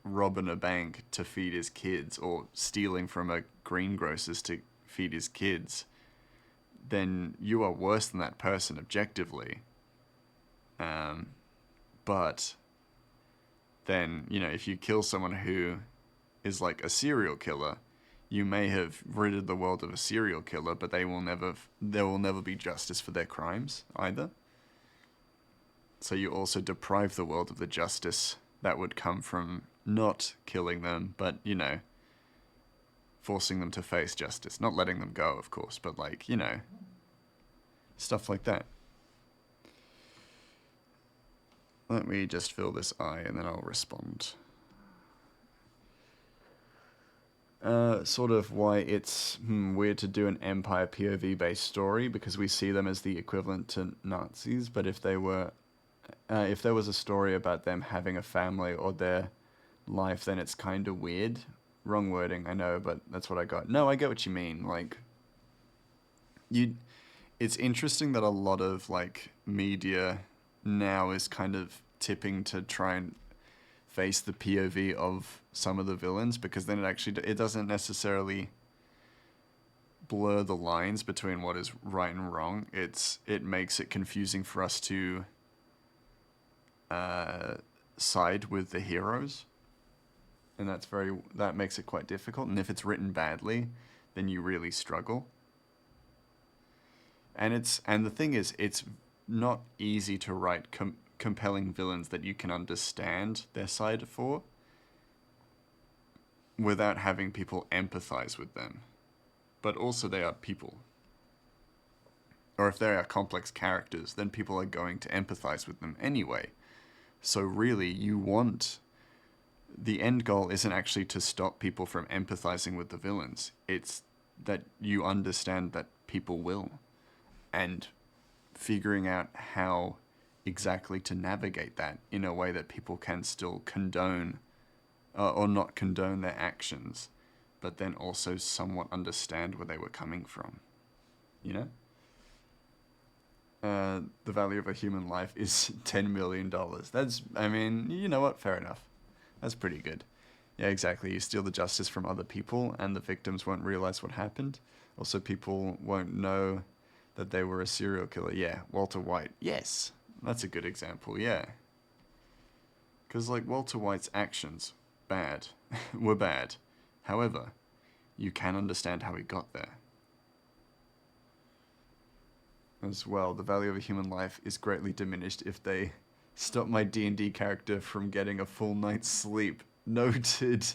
robbing a bank to feed his kids, or stealing from a greengrocer's to feed his kids, then you are worse than that person objectively. But then, you know, if you kill someone who is like a serial killer, you may have ridded the world of a serial killer, but there will never be justice for their crimes either. So you also deprive the world of the justice that would come from not killing them, but, you know, forcing them to face justice. Not letting them go, of course, but, like, you know, stuff like that. Let me just fill this I and then I'll respond. Sort of why it's weird to do an Empire POV based story, because we see them as the equivalent to Nazis, but if there was a story about them having a family or their life, then it's kind of weird. Wrong wording, I know, but that's what I got. No, I get what you mean. Like, it's interesting that a lot of, like, media now is kind of tipping to try and face the POV of some of the villains, because then it doesn't necessarily blur the lines between what is right and wrong. It makes it confusing for us to side with the heroes, and that makes it quite difficult. And if it's written badly, then you really struggle. And the thing is, it's not easy to write compelling villains that you can understand their side for, without having people empathize with them. But also, they are people. Or if they are complex characters, then people are going to empathize with them anyway. So really, the end goal isn't actually to stop people from empathizing with the villains. It's that you understand that people will. And figuring out how exactly to navigate that in a way that people can still condone or not condone their actions, but then also somewhat understand where they were coming from. You know? The value of a human life is $10 million. That's, I mean, you know what? Fair enough. That's pretty good. Yeah, exactly. You steal the justice from other people and the victims won't realize what happened. Also, people won't know that they were a serial killer. Yeah, Walter White. Yes, that's a good example, yeah. Because, like, Walter White's actions, were bad. However, you can understand how he got there. As well, the value of a human life is greatly diminished if they stop my D&D character from getting a full night's sleep. Noted.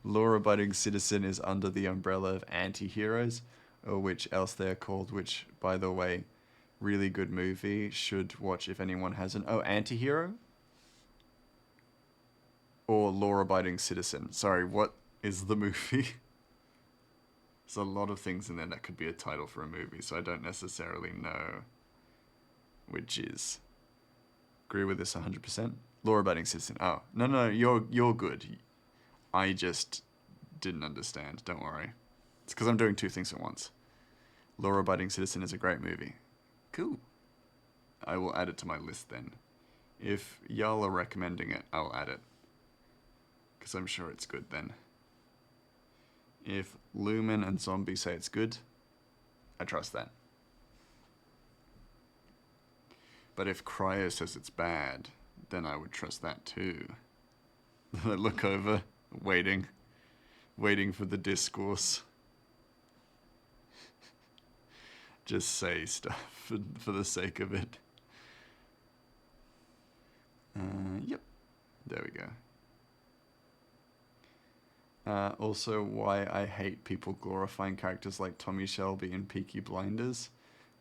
Law-abiding citizen is under the umbrella of anti-heroes, or which else they are called, which, by the way, really good movie, should watch if anyone hasn't. Oh, anti-hero? Or law-abiding citizen. Sorry, what is the movie? There's a lot of things in there that could be a title for a movie, so I don't necessarily know which is. Agree with this 100%? Law-abiding citizen. Oh, no, you're good. I just didn't understand. Don't worry. It's because I'm doing two things at once. Law-abiding citizen is a great movie. Cool. I will add it to my list then. If y'all are recommending it, I'll add it. Because I'm sure it's good then. If Lumen and Zombie say it's good, I trust that. But if Cryo says it's bad, then I would trust that too. I look over, waiting for the discourse. Just say stuff for the sake of it. Yep, there we go. Also, why I hate people glorifying characters like Tommy Shelby in Peaky Blinders.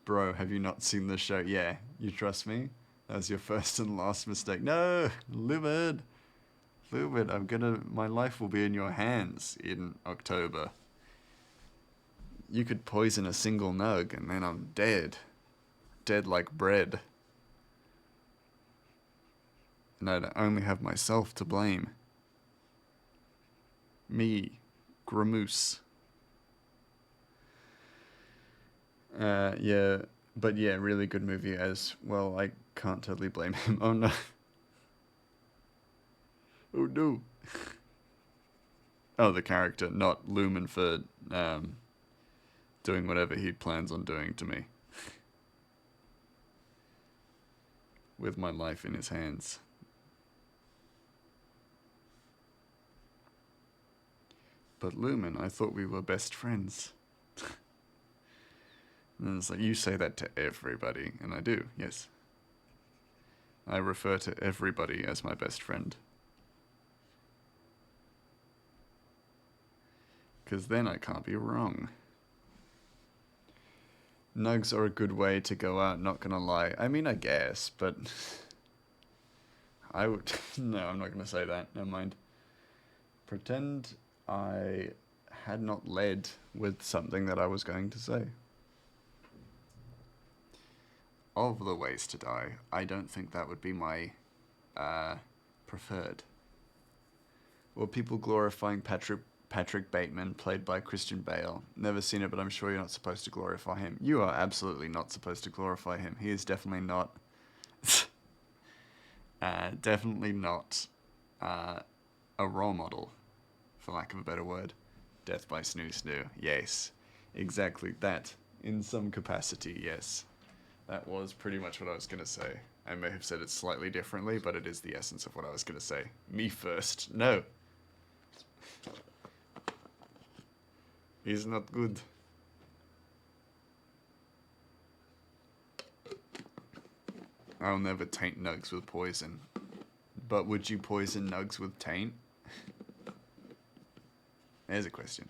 Bro, have you not seen the show? Yeah, you trust me? That was your first and last mistake. No, Lumen, my life will be in your hands in October. You could poison a single nug and then I'm dead. Dead like bread. And I'd only have myself to blame. Me, Gramoose. Yeah, but yeah, really good movie as well. I can't totally blame him. Oh no. Oh no. Oh, the character, not Lumen for doing whatever he plans on doing to me. With my life in his hands. But Lumen, I thought we were best friends. And it's like, you say that to everybody, and I do, yes. I refer to everybody as my best friend. Because then I can't be wrong. Nugs are a good way to go out, not gonna lie. I mean, I guess, but... I would... No, I'm not gonna say that, never mind. Pretend I had not led with something that I was going to say. Of the ways to die, I don't think that would be my preferred. Well, people glorifying Patrick Bateman, played by Christian Bale. Never seen it, but I'm sure you're not supposed to glorify him. You are absolutely not supposed to glorify him. He is definitely not... definitely not a role model, for lack of a better word. Death by Snoo Snoo. Yes, exactly that. In some capacity, yes. That was pretty much what I was going to say. I may have said it slightly differently, but it is the essence of what I was going to say. Me first. No. He's not good. I'll never taint nugs with poison. But would you poison nugs with taint? There's a question.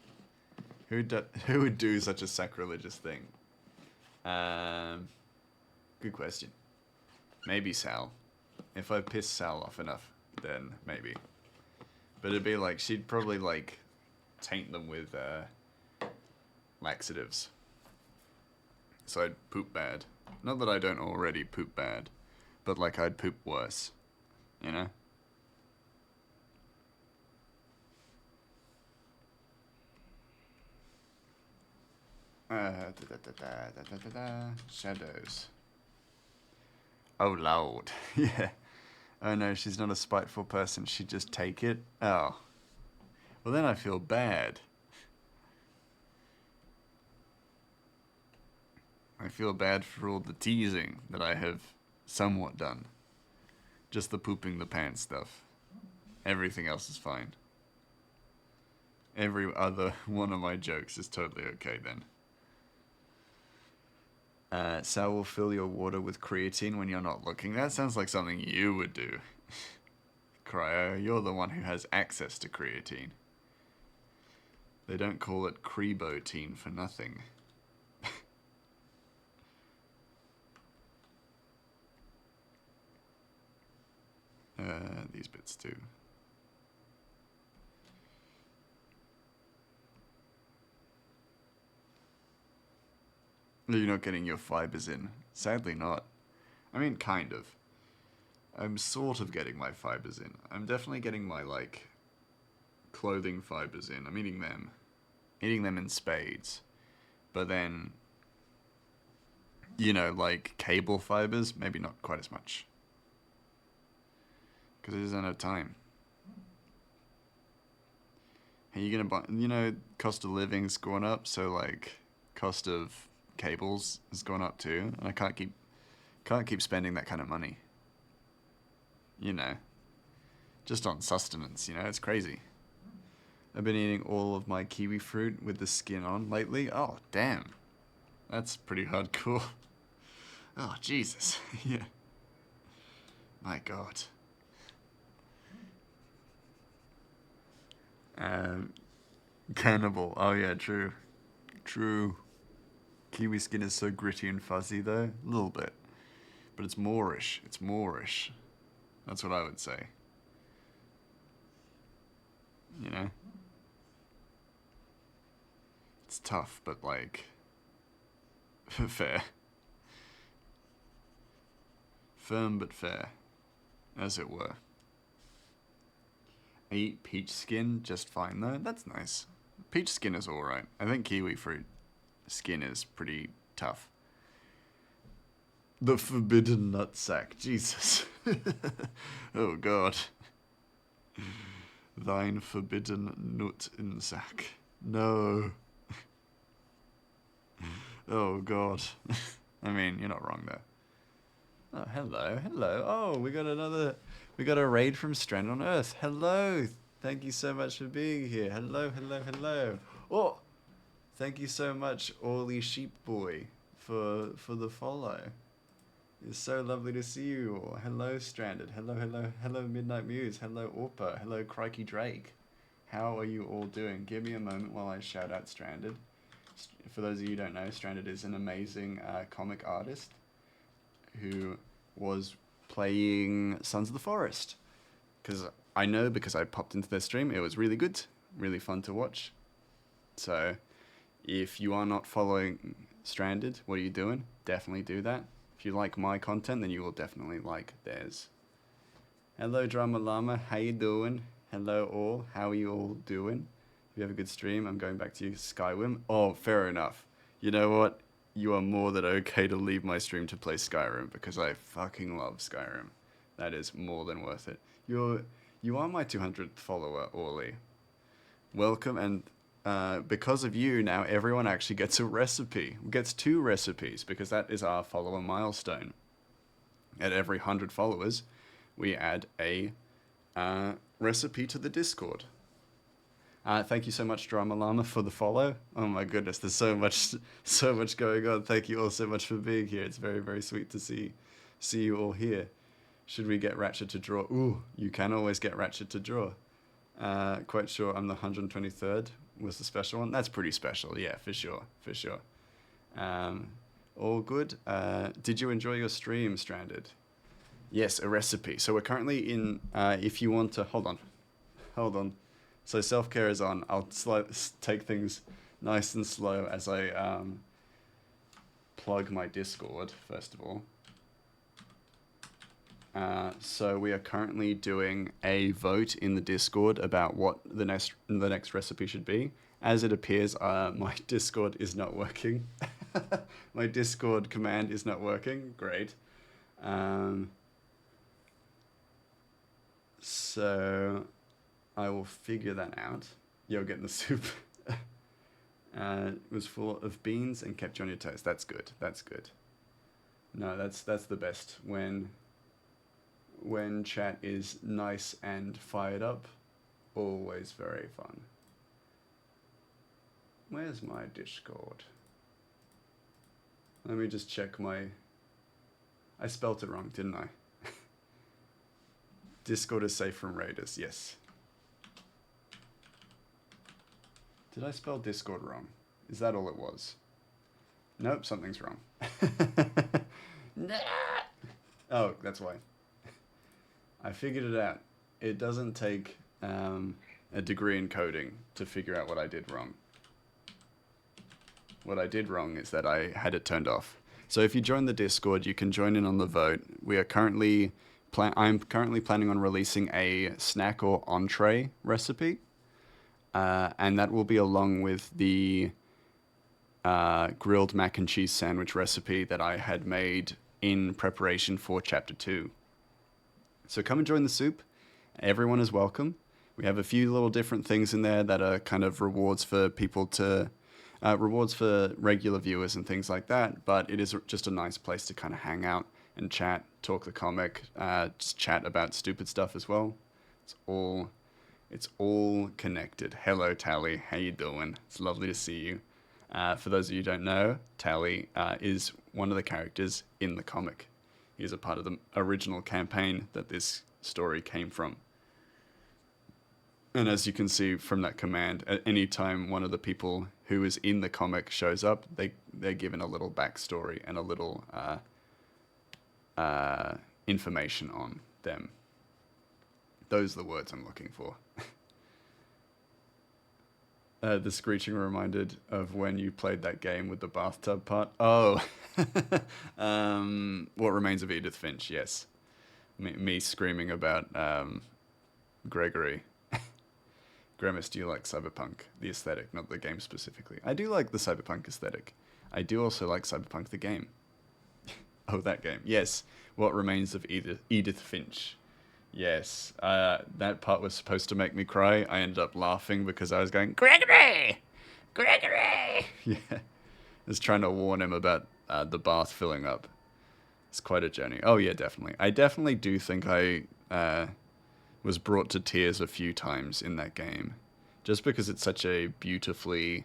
Who would do such a sacrilegious thing? Good question. Maybe Sal. If I piss Sal off enough, then maybe. But it'd be like, she'd probably like taint them with laxatives. So I'd poop bad. Not that I don't already poop bad, but like I'd poop worse. You know? Shadows. Oh, Lord. Yeah. Oh no, she's not a spiteful person. She'd just take it. Oh. Well, then I feel bad. I feel bad for all the teasing that I have somewhat done. Just the pooping the pants stuff. Everything else is fine. Every other one of my jokes is totally okay then. Sal will fill your water with creatine when you're not looking. That sounds like something you would do. Cryo, you're the one who has access to creatine. They don't call it crebotine for nothing. These bits too. You're not getting your fibers in. Sadly not. I mean, kind of. I'm sort of getting my fibers in. I'm definitely getting my, like, clothing fibers in. I'm eating them. Eating them in spades. But then, you know, like, cable fibers, maybe not quite as much. Because I just don't have time. Are you gonna buy, you know, cost of living's gone up, so, like, cost of cables has gone up too, and I can't keep spending that kind of money. You know, just on sustenance, you know, it's crazy. I've been eating all of my kiwi fruit with the skin on lately. Oh, damn. That's pretty hardcore. Oh, Jesus. Yeah. My God. Cannibal. Oh, yeah, true. True. Kiwi skin is so gritty and fuzzy, though. A little bit. But it's Moorish. It's Moorish. That's what I would say. You know? It's tough, but, like, fair. Firm but fair, as it were. I eat peach skin just fine, though. That's nice. Peach skin is alright. I think kiwi fruit skin is pretty tough. The forbidden nutsack. Jesus. Oh, God. Thine forbidden nut in sack. No. Oh, God. I mean, you're not wrong there. Oh, hello, hello. Oh, we got a raid from Strand on Earth. Hello. Thank you so much for being here. Hello, hello, hello. Oh, thank you so much, Orly Sheep Boy, for the follow. It's so lovely to see you all. Hello, Stranded. Hello, hello, hello, Midnight Muse. Hello, Orpa. Hello, Crikey Drake. How are you all doing? Give me a moment while I shout out Stranded. For those of you who don't know, Stranded is an amazing comic artist who was playing Sons of the Forest. Because I popped into their stream. It was really good. Really fun to watch. So, if you are not following Stranded, what are you doing? Definitely do that. If you like my content, then you will definitely like theirs. Hello, Drama Llama. How you doing? Hello, all. How are you all doing? If you have a good stream, I'm going back to you, Skywim. Oh, fair enough. You know what? You are more than okay to leave my stream to play Skyrim, because I fucking love Skyrim. That is more than worth it. You are my 200th follower, Orly. Welcome, and because of you, now everyone actually gets a recipe. Gets 2 recipes, because that is our follower milestone. At every 100 followers, we add a recipe to the Discord. Thank you so much, Drama Llama, for the follow. Oh my goodness, there's so much going on. Thank you all so much for being here. It's very, very sweet to see you all here. Should we get Ratchet to draw? Ooh, you can always get Ratchet to draw. Quite sure I'm the 123rd was the special one. That's pretty special, yeah, for sure. All good. Did you enjoy your stream, Stranded? Yes, a recipe. So we're currently in, if you want to, hold on. So self-care is on. I'll take things nice and slow as I plug my Discord, first of all. So we are currently doing a vote in the Discord about what the next recipe should be. As it appears, my Discord is not working. My Discord command is not working. Great. So I will figure that out. Yo, getting the soup. It was full of beans and kept you on your toes. That's good. That's good. No, that's the best when chat is nice and fired up. Always very fun. Where's my Discord? Let me just check my... I spelt it wrong, didn't I? Discord is safe from raiders, yes. Did I spell Discord wrong? Is that all it was? Nope, something's wrong. Nah! Oh, that's why. I figured it out. It doesn't take a degree in coding to figure out what I did wrong. What I did wrong is that I had it turned off. So if you join the Discord, you can join in on the vote. We are currently... I'm currently planning on releasing a snack or entree recipe. And that will be along with the grilled mac and cheese sandwich recipe that I had made in preparation for Chapter 2. So come and join the soup. Everyone is welcome. We have a few little different things in there that are kind of rewards for people to... rewards for regular viewers and things like that, but it is just a nice place to kind of hang out and chat, talk the comic, just chat about stupid stuff as well. It's all connected. Hello, Tally. How you doing? It's lovely to see you. For those of you who don't know, Tally is one of the characters in the comic. He's a part of the original campaign that this story came from. And as you can see from that command, at any time one of the people who is in the comic shows up, they're given a little backstory and a little information on them. Those are the words I'm looking for. The screeching reminded of when you played that game with the bathtub part. Oh, What Remains of Edith Finch, yes. Me screaming about Gregory. Grimace, do you like Cyberpunk? The aesthetic, not the game specifically. I do like the Cyberpunk aesthetic. I do also like Cyberpunk the game. Oh, that game. Yes. What Remains of Edith Finch. Yes. That part was supposed to make me cry. I ended up laughing because I was going, Gregory! Gregory! Yeah. I was trying to warn him about the bath filling up. It's quite a journey. Oh, yeah, definitely. I definitely do think I... was brought to tears a few times in that game, just because it's such a beautifully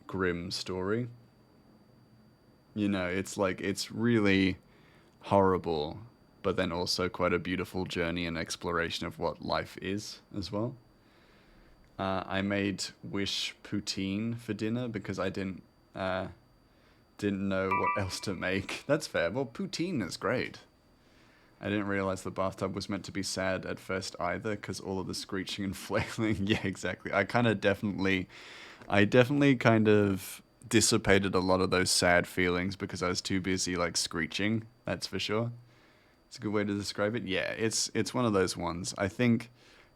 grim story. You know, it's like, it's really horrible, but then also quite a beautiful journey and exploration of what life is as well. I made wish poutine for dinner because I didn't know what else to make. That's fair. Well, poutine is great. I didn't realize the bathtub was meant to be sad at first either, because all of the screeching and flailing. Yeah, exactly. I definitely kind of dissipated a lot of those sad feelings because I was too busy like screeching. That's for sure. It's a good way to describe it. Yeah, it's one of those ones. I think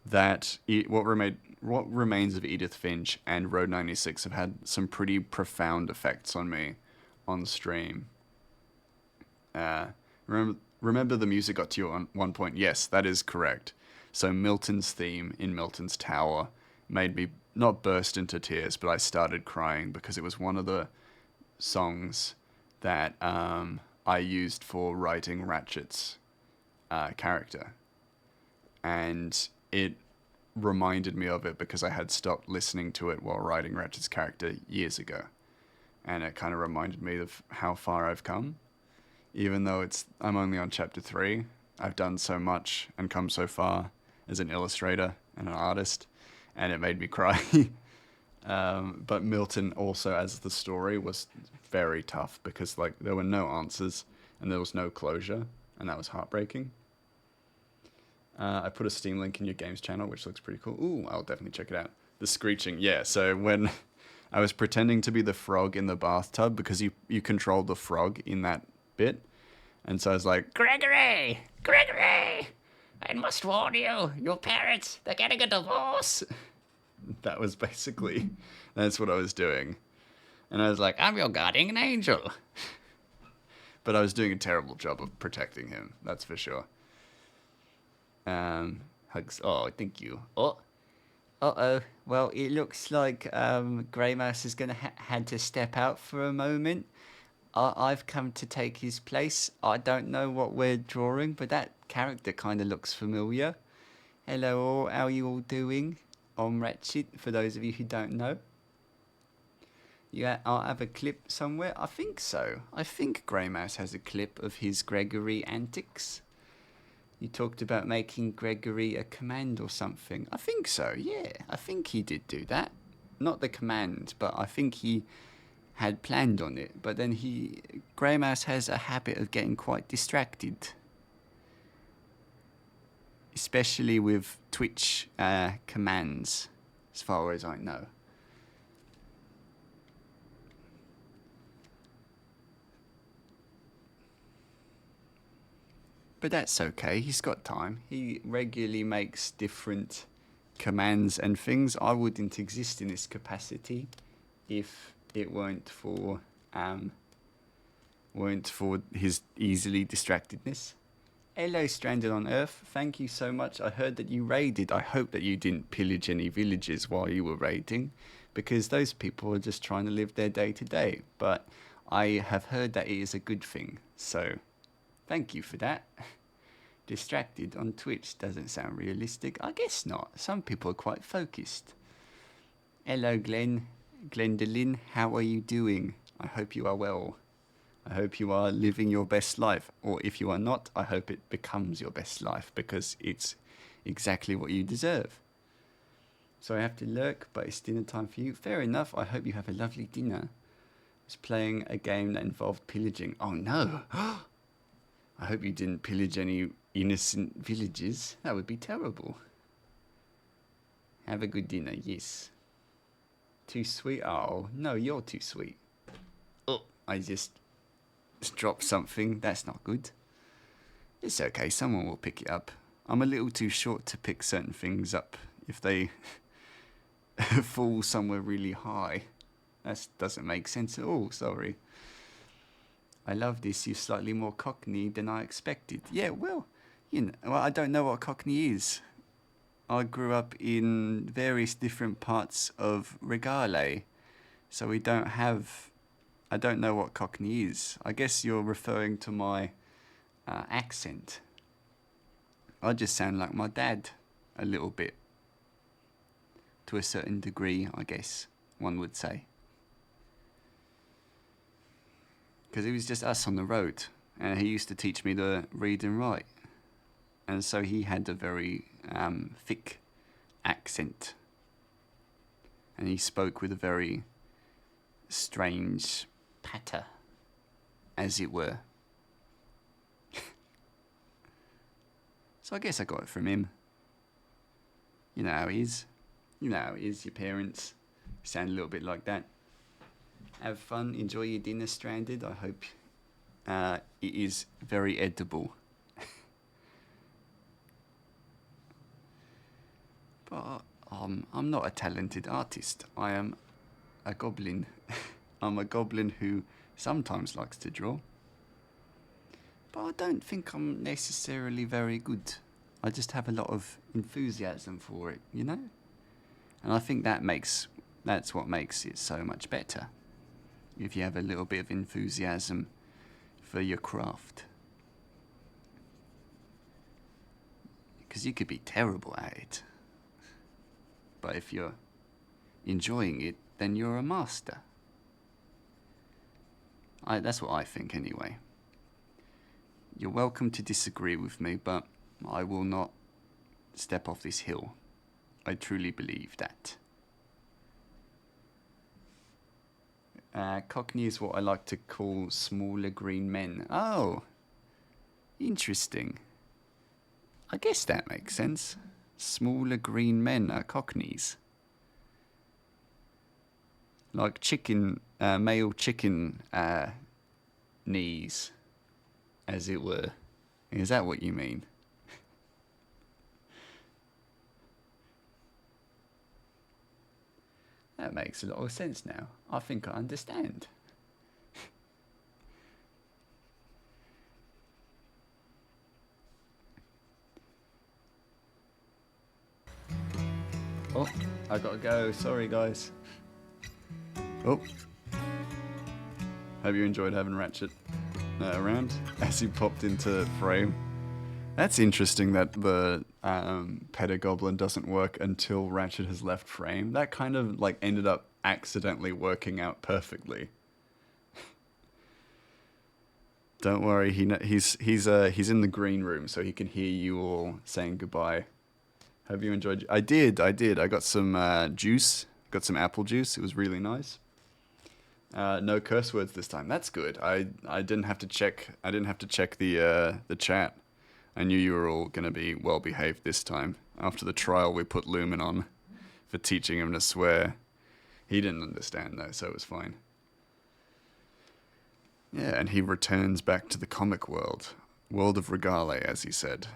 that What Remains of Edith Finch and Road 96 have had some pretty profound effects on me on stream. Remember the music got to you on one point? Yes, that is correct. So Milton's theme in Milton's Tower made me not burst into tears, but I started crying because it was one of the songs that I used for writing Ratchet's character. And it reminded me of it because I had stopped listening to it while writing Ratchet's character years ago. And it kind of reminded me of how far I've come. Even though I'm only on chapter 3, I've done so much and come so far as an illustrator and an artist, and it made me cry. But Milton also, as the story, was very tough because like there were no answers and there was no closure, and that was heartbreaking. I put a Steam link in your games channel, which looks pretty cool. Ooh, I'll definitely check it out. The screeching, yeah. So when I was pretending to be the frog in the bathtub because you control the frog in that bit. And so I was like, Gregory! Gregory! I must warn you, your parents, they're getting a divorce. That was basically, that's what I was doing. And I was like, I'm your guardian angel. But I was doing a terrible job of protecting him, that's for sure. Hugs. Oh, thank you. Oh. Uh-oh. Well, it looks like Grey Mouse is going to had to step out for a moment. I've come to take his place. I don't know what we're drawing, but that character kind of looks familiar. Hello all, how are you all doing? I'm Ratchet, for those of you who don't know. Yeah, I have a clip somewhere. I think so. I think Grey Mouse has a clip of his Gregory antics. You talked about making Gregory a command or something. I think so, yeah. I think he did do that. Not the command, but I think he had planned on it. But then Grey Mouse has a habit of getting quite distracted. Especially with Twitch commands, as far as I know. But that's okay, he's got time. He regularly makes different commands and things. I wouldn't exist in this capacity if it weren't for his easily distractedness. Hello, Stranded on Earth. Thank you so much. I heard that you raided. I hope that you didn't pillage any villages while you were raiding, because those people are just trying to live their day to day. But I have heard that it is a good thing, so thank you for that. Distracted on Twitch doesn't sound realistic. I guess not. Some people are quite focused. Hello, Glendolyn. How are you doing? I hope you are well. I hope you are living your best life. Or if you are not, I hope it becomes your best life, because it's exactly what you deserve. So I have to lurk, but it's dinner time for you. Fair enough. I hope you have a lovely dinner. I was playing a game that involved pillaging. Oh no! I hope you didn't pillage any innocent villages. That would be terrible. Have a good dinner, yes. Too sweet? Oh, no, you're too sweet. Oh, I just dropped something. That's not good. It's okay, someone will pick it up. I'm a little too short to pick certain things up if they fall somewhere really high. That doesn't make sense at all, sorry. I love this. You're slightly more Cockney than I expected. Yeah, well, I don't know what Cockney is. I grew up in various different parts of Regale, so I don't know what Cockney is. I guess you're referring to my accent. I just sound like my dad, a little bit. To a certain degree, I guess, one would say. Because it was just us on the road, and he used to teach me to read and write. And so he had a very thick accent. And he spoke with a very strange patter, as it were. So I guess I got it from him. You know how he is. You know how it is, your parents sound a little bit like that. Have fun, enjoy your dinner, Stranded. I hope it is very edible. But I'm not a talented artist. I am a goblin. I'm a goblin who sometimes likes to draw. But I don't think I'm necessarily very good. I just have a lot of enthusiasm for it, you know? And I think that's what makes it so much better. If you have a little bit of enthusiasm for your craft. Because you could be terrible at it. But if you're enjoying it, then you're a master. That's what I think anyway. You're welcome to disagree with me, but I will not step off this hill. I truly believe that. Cockney is what I like to call smaller green men. Oh, interesting. I guess that makes sense. Smaller green men are Cockneys. Like male chicken knees, as it were. Is that what you mean? That makes a lot of sense now. I think I understand. Oh, I gotta go. Sorry, guys. Oh. Hope you enjoyed having Ratchet around as he popped into frame. That's interesting that the Pedagoblin doesn't work until Ratchet has left frame. That kind of like ended up accidentally working out perfectly. Don't worry, he's in the green room, so he can hear you all saying goodbye. Hope you enjoyed. I did. I got some juice. Got some apple juice. It was really nice. No curse words this time. That's good. I didn't have to check. I didn't have to check the chat. I knew you were all gonna be well behaved this time. After the trial we put Lumen on for teaching him to swear. He didn't understand though, so it was fine. Yeah, and he returns back to the comic world. World of Regale, as he said.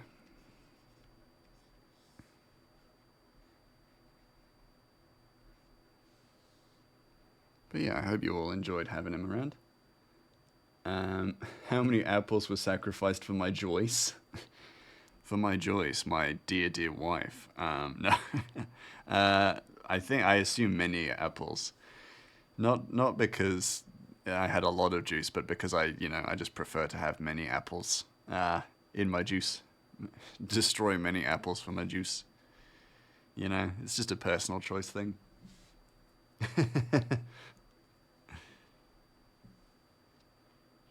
But yeah, I hope you all enjoyed having him around. How many apples were sacrificed for my Joyce? For my Joyce, my dear, dear wife. No. I assume many apples. Not because I had a lot of juice, but because I just prefer to have many apples in my juice. Destroy many apples for my juice. It's just a personal choice thing.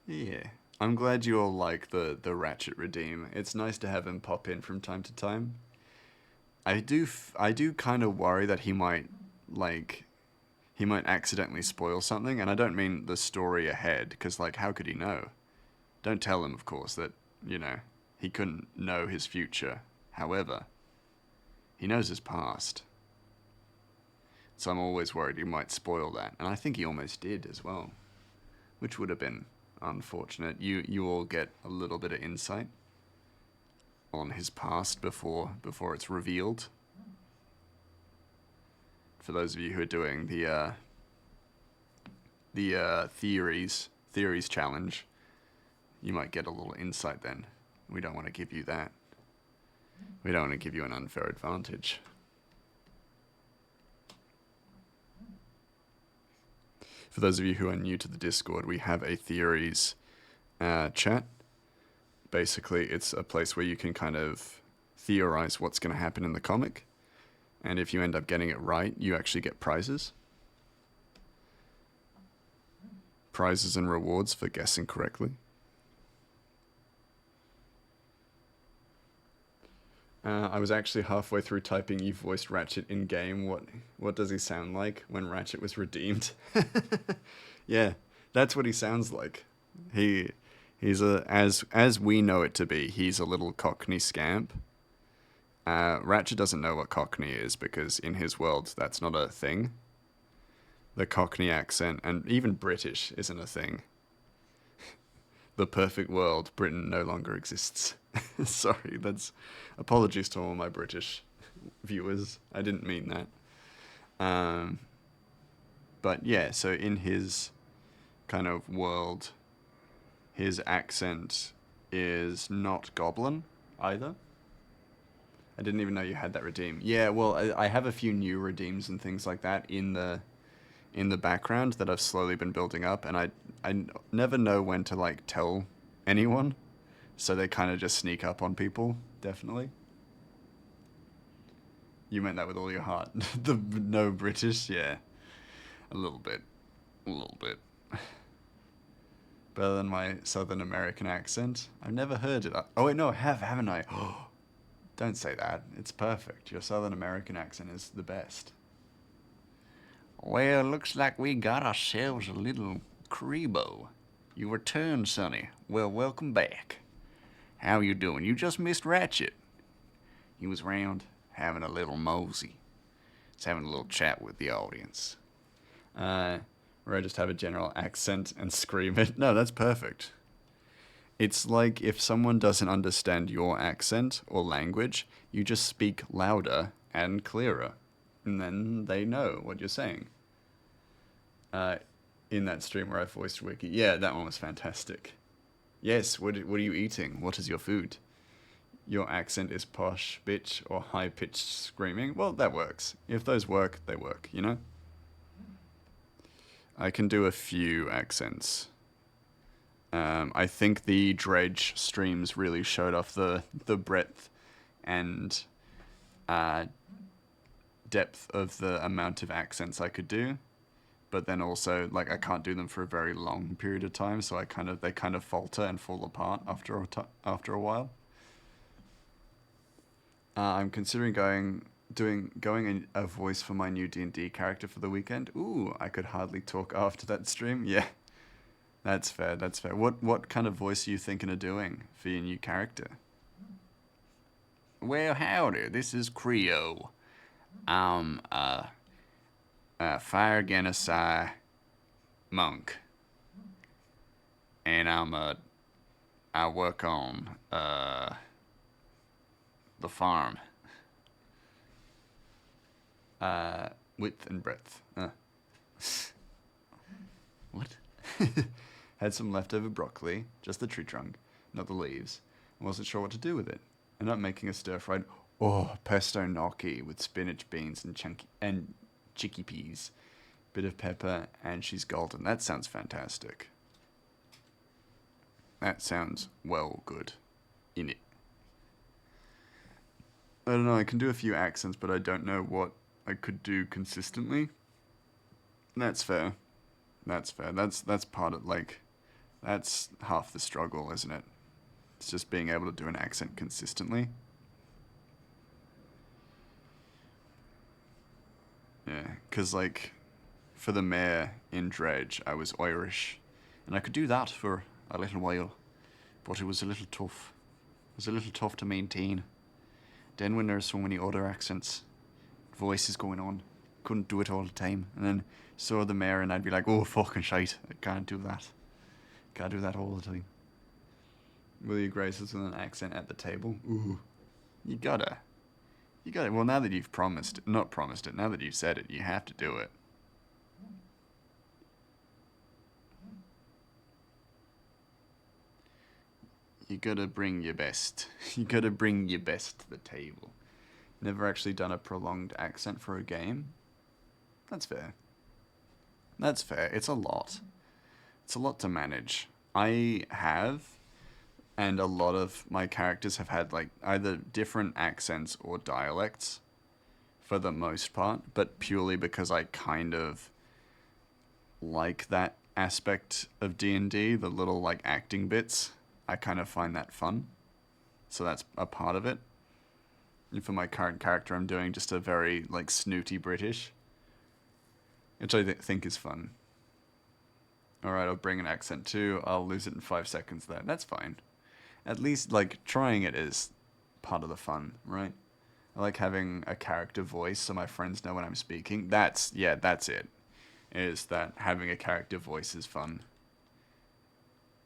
Yeah. I'm glad you all like the Ratchet redeem. It's nice to have him pop in from time to time. I do kind of worry that he might accidentally spoil something, and I don't mean the story ahead, because how could he know? Don't tell him, of course, that he couldn't know his future. However, he knows his past, so I'm always worried he might spoil that, and I think he almost did as well, which would have been unfortunate. You all get a little bit of insight on his past before it's revealed. For those of you who are doing the theories challenge, you might get a little insight then. We don't want to give you that. We don't want to give you an unfair advantage. For those of you who are new to the Discord, we have a theories chat. Basically, it's a place where you can kind of theorize what's going to happen in the comic. And if you end up getting it right, you actually get prizes. Prizes and rewards for guessing correctly. I was actually halfway through typing "you voiced Ratchet in game. What does he sound like when Ratchet was redeemed?" Yeah, that's what he sounds like. He's as we know it to be. He's a little Cockney scamp. Ratchet doesn't know what Cockney is because in his world that's not a thing. The Cockney accent and even British isn't a thing. The perfect world, Britain no longer exists. Sorry, apologies to all my British viewers. I didn't mean that. But yeah, so in his kind of world, his accent is not Goblin either. I didn't even know you had that redeem. Yeah, well, I have a few new redeems and things like that in the background that I've slowly been building up, and I never know when to tell anyone, so they kind of just sneak up on people. Definitely. You meant that with all your heart. The no British, yeah, a little bit. Better than my Southern American accent. I've never heard it. Oh wait, no, I have, haven't I? Don't say that. It's perfect. Your Southern American accent is the best. Well, looks like we got ourselves a little Crebo. You returned, Sonny. Well, welcome back. How you doing? You just missed Ratchet. He was round, having a little mosey. He's having a little chat with the audience. where I just have a general accent and scream it. No, that's perfect. It's like if someone doesn't understand your accent or language, you just speak louder and clearer, and then they know what you're saying. In that stream where I voiced Wiki, yeah, that one was fantastic. Yes, what are you eating? What is your food? Your accent is posh, bitch, or high-pitched screaming. Well, that works. If those work, they work, you know? I can do a few accents. I think the Dredge streams really showed off the breadth and depth of the amount of accents I could do. But then also, like, I can't do them for a very long period of time, so they kind of falter and fall apart after a while. I'm considering going a voice for my new D&D character for the weekend. Ooh, I could hardly talk after that stream. Yeah, that's fair. That's fair. What kind of voice are you thinking of doing for your new character? Well, howdy. This is Creo. I'm Fire Genocide monk, and I work on the farm. Width and breadth. What? Had some leftover broccoli, just the tree trunk, not the leaves. I wasn't sure what to do with it. Ended up making a stir-fried, pesto gnocchi with spinach, beans, and chickpeas. Bit of pepper, and she's golden. That sounds fantastic. That sounds well good. In it. I don't know, I can do a few accents, but I don't know what I could do consistently. That's fair. That's fair. That's part of, like, that's half the struggle, isn't it? It's just being able to do an accent consistently. Yeah, because, like, for the mayor in Dredge, I was Irish, and I could do that for a little while, but it was a little tough. It was a little tough to maintain. Then when there's so many other accents, voices going on, couldn't do it all the time, and then saw the mayor and I'd be like, oh, fucking shite, I can't do that. Can't do that all the time. Will you grace us with an accent at the table? Ooh, you gotta. Well, now that you've not promised it, now that you've said it, you have to do it. You gotta bring your best. You gotta bring your best to the table. Never actually done a prolonged accent for a game? That's fair. That's fair. It's a lot. It's a lot to manage. I have, and a lot of my characters have had, like, either different accents or dialects for the most part, but purely because I kind of like that aspect of D&D, the little, like, acting bits. I kind of find that fun. So that's a part of it. And for my current character, I'm doing just a very, like, snooty British, which I think is fun. Alright, I'll bring an accent too. I'll lose it in 5 seconds there. That's fine. At least, like, trying it is part of the fun, right? I like having a character voice so my friends know when I'm speaking. That's it. Is that having a character voice is fun.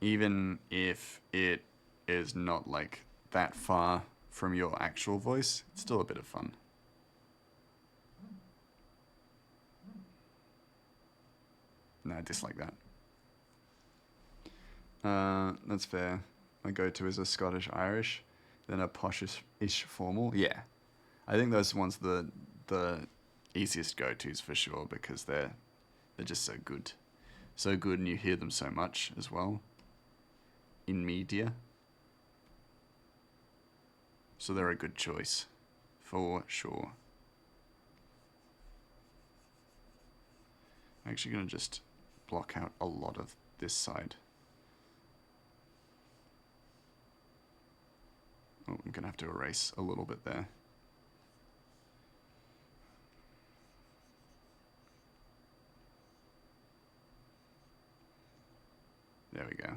Even if it is not, like, that far from your actual voice, it's still a bit of fun. No, I dislike that. That's fair. My go-to is a Scottish Irish, then a posh-ish formal. Yeah, I think those ones are the easiest go-tos for sure because they're just so good, and you hear them so much as well in media. So they're a good choice, for sure. I'm actually gonna just block out a lot of this side. Oh, I'm gonna have to erase a little bit there. There we go.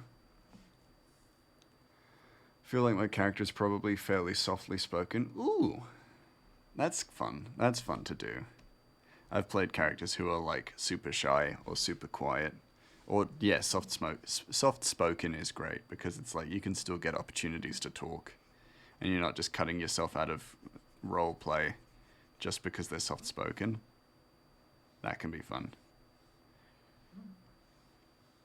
Feel like my character's probably fairly softly spoken. Ooh, that's fun. That's fun to do. I've played characters who are like super shy or super quiet. Or yeah, soft spoken is great because it's like you can still get opportunities to talk and you're not just cutting yourself out of role play just because they're soft spoken. That can be fun.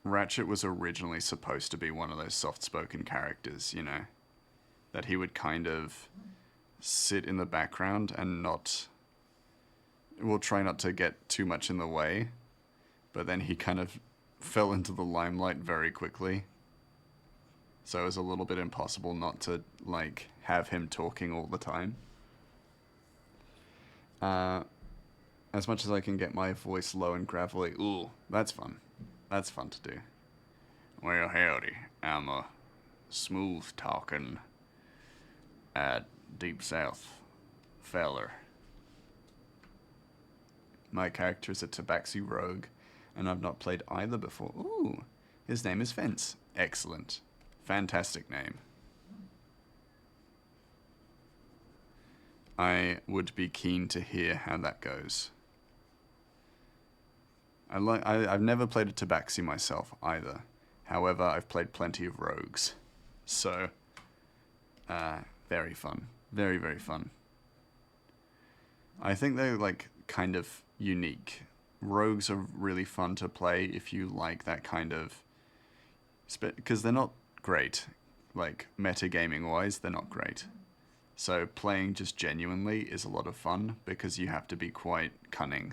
Ratchet was originally supposed to be one of those soft spoken characters, you know, that he would kind of sit in the background and not. We'll try not to get too much in the way, but then he kind of fell into the limelight very quickly. So it was a little bit impossible not to, like, have him talking all the time. As much as I can get my voice low and gravelly, ooh, that's fun. That's fun to do. Well, howdy, I'm a smooth-talking, deep south feller. My character is a tabaxi rogue, and I've not played either before. Ooh, his name is Fence. Excellent. Fantastic name. I would be keen to hear how that goes. I've never played a tabaxi myself either. However, I've played plenty of rogues. So, very fun. Very, very fun. I think they're, like, kind of unique. Rogues are really fun to play if you like that kind of... Because they're not great. Like, metagaming-wise, they're not great. So playing just genuinely is a lot of fun because you have to be quite cunning.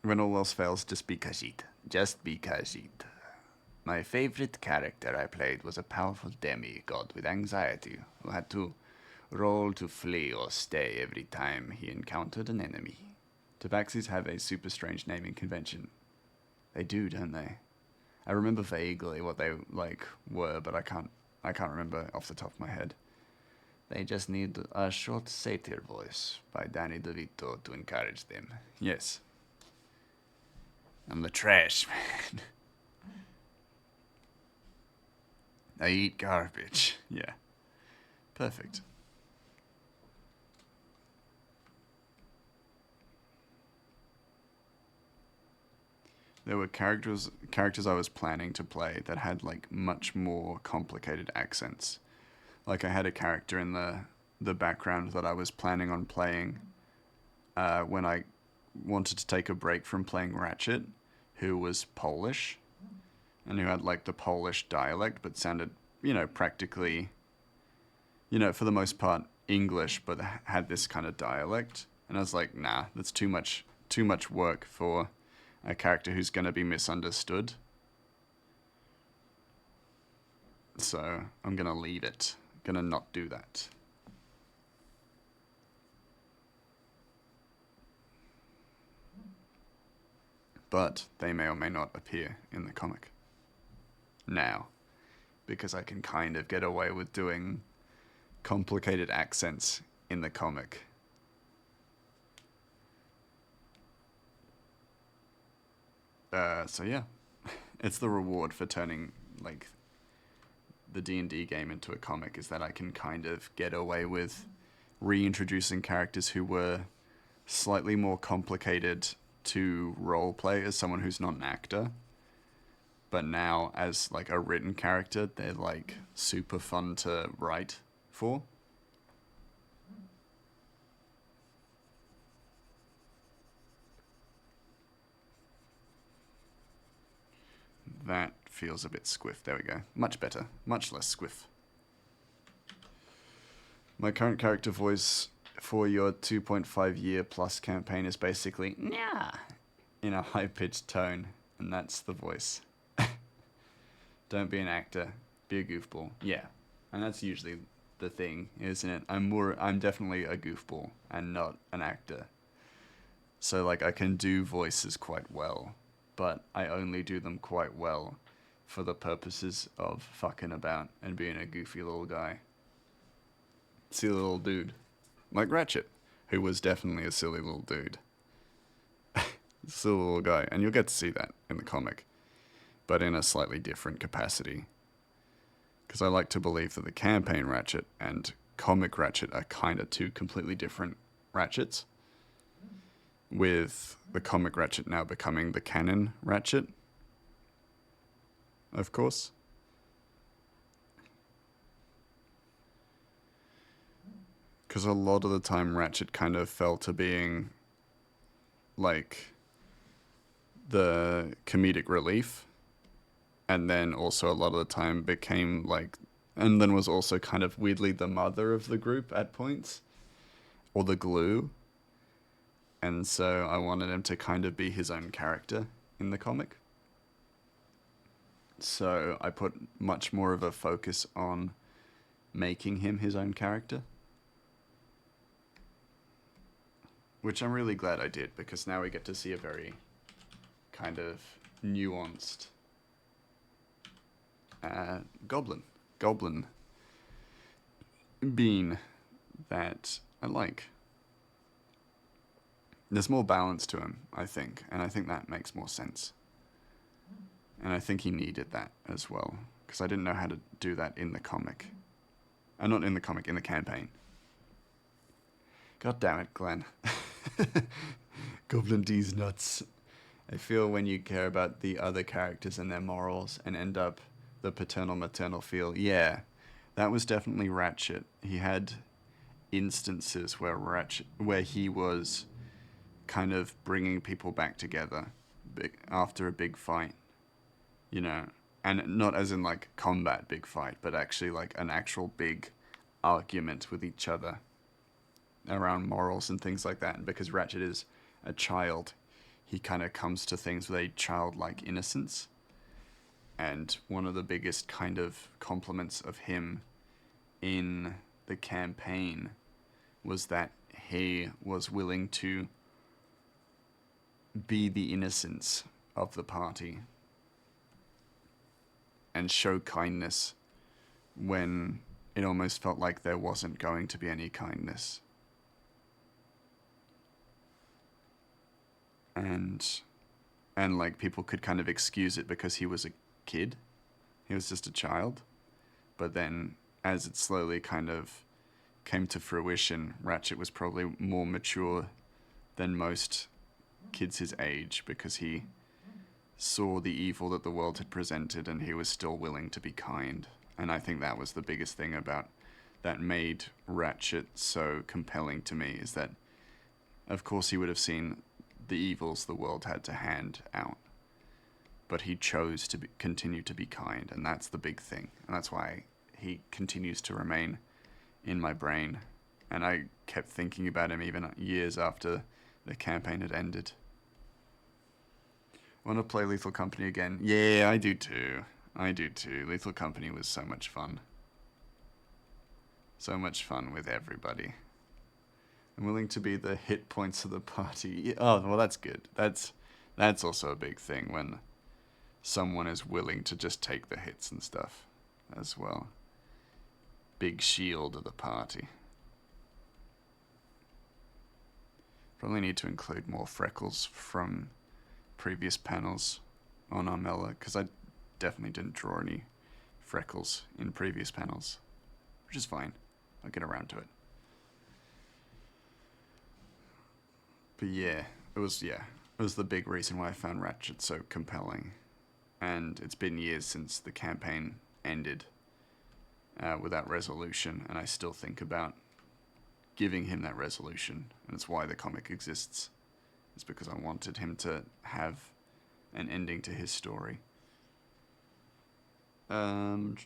When all else fails, just be Khajiit. Just be Khajiit. My favorite character I played was a powerful demigod with anxiety who had to roll to flee or stay every time he encountered an enemy. Tabaxis have a super strange naming convention. They do, don't they? I remember vaguely what they were, but I can't remember off the top of my head. They just need a short satyr voice by Danny DeVito to encourage them. Yes. I'm the trash man. I eat garbage. Yeah. Perfect. There were characters I was planning to play that had like much more complicated accents. Like I had a character in the background that I was planning on playing when I wanted to take a break from playing Ratchet, who was Polish and who had like the Polish dialect but sounded, practically, for the most part English but had this kind of dialect. And I was like, nah, that's too much work for a character who's going to be misunderstood. So I'm going to leave it. I'm going to not do that. But they may or may not appear in the comic. Now, because I can kind of get away with doing complicated accents in the comic. So yeah, it's the reward for turning like the D&D game into a comic, is that I can kind of get away with reintroducing characters who were slightly more complicated to roleplay as someone who's not an actor. But now as like a written character, they're like super fun to write for. That feels a bit squiff. There we go. Much better. Much less squiff. My current character voice for your 2.5 year plus campaign is basically "Nah" in a high-pitched tone, and that's the voice. Don't be an actor. Be a goofball. Yeah. And that's usually the thing, isn't it? I'm definitely a goofball and not an actor. So like I can do voices quite well, but I only do them quite well for the purposes of fucking about and being a goofy little guy. Silly little dude. Like Ratchet, who was definitely a silly little dude. Silly little guy. And you'll get to see that in the comic, but in a slightly different capacity. Because I like to believe that the campaign Ratchet and comic Ratchet are kind of two completely different Ratchets. with the comic Ratchet now becoming the canon Ratchet, of course. Because a lot of the time Ratchet kind of fell to being like the comedic relief, and then also a lot of the time became like, and then was also kind of weirdly the mother of the group at points, or the glue. And so I wanted him to kind of be his own character in the comic. So I put much more of a focus on making him his own character, which I'm really glad I did, because now we get to see a very kind of nuanced goblin being that I like. There's more balance to him, I think, and I think that makes more sense. And I think he needed that as well, because I didn't know how to do that in the comic. Not in the comic, in the campaign. God damn it, Glenn. Goblin D's nuts. I feel when you care about the other characters and their morals and end up the paternal-maternal feel, yeah, that was definitely Ratchet. He had instances where he was kind of bringing people back together after a big fight, you know, and not as in like combat big fight, but actually like an actual big argument with each other around morals and things like that. And because Ratchet is a child, he kind of comes to things with a childlike innocence. And one of the biggest kind of compliments of him in the campaign was that he was willing to be the innocence of the party and show kindness when it almost felt like there wasn't going to be any kindness. And like people could kind of excuse it because he was a kid. He was just a child. But then as it slowly kind of came to fruition, Ratchet was probably more mature than most kids his age, because he saw the evil that the world had presented and he was still willing to be kind. And I think that was the biggest thing about that made Ratchet so compelling to me, is that of course he would have seen the evils the world had to hand out, but he chose to continue to be kind, and that's the big thing, and that's why he continues to remain in my brain, and I kept thinking about him even years after the campaign had ended. Want to play Lethal Company again? Yeah, I do too. Lethal Company was so much fun. So much fun with everybody. I'm willing to be the hit points of the party. Oh, well, that's good. That's also a big thing, when someone is willing to just take the hits and stuff as well. Big shield of the party. Probably need to include more freckles from previous panels on Armella, because I definitely didn't draw any freckles in previous panels, which is fine. I'll get around to it. But yeah, it was the big reason why I found Ratchet so compelling. And it's been years since the campaign ended without resolution, and I still think about giving him that resolution, and it's why the comic exists. It's because I wanted him to have an ending to his story. On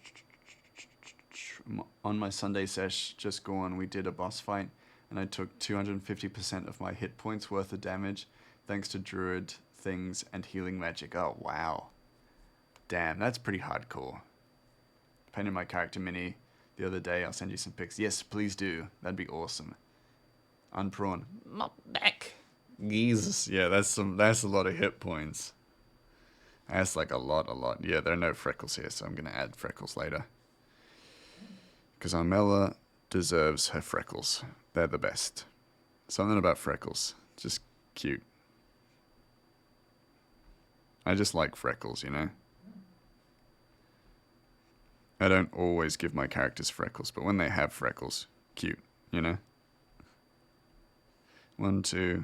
my Sunday sesh just gone, we did a boss fight, and I took 250% of my hit points worth of damage thanks to druid things and healing magic. Oh, wow. Damn, that's pretty hardcore. Painted my character mini the other day. I'll send you some pics. Yes, please do. That'd be awesome. Unprawn. My back. Jesus. Yeah, that's a lot of hit points. That's like a lot. Yeah, there are no freckles here, so I'm going to add freckles later. Because Armella deserves her freckles. They're the best. Something about freckles. Just cute. I just like freckles, you know? I don't always give my characters freckles, but when they have freckles, cute, you know? 1, 2,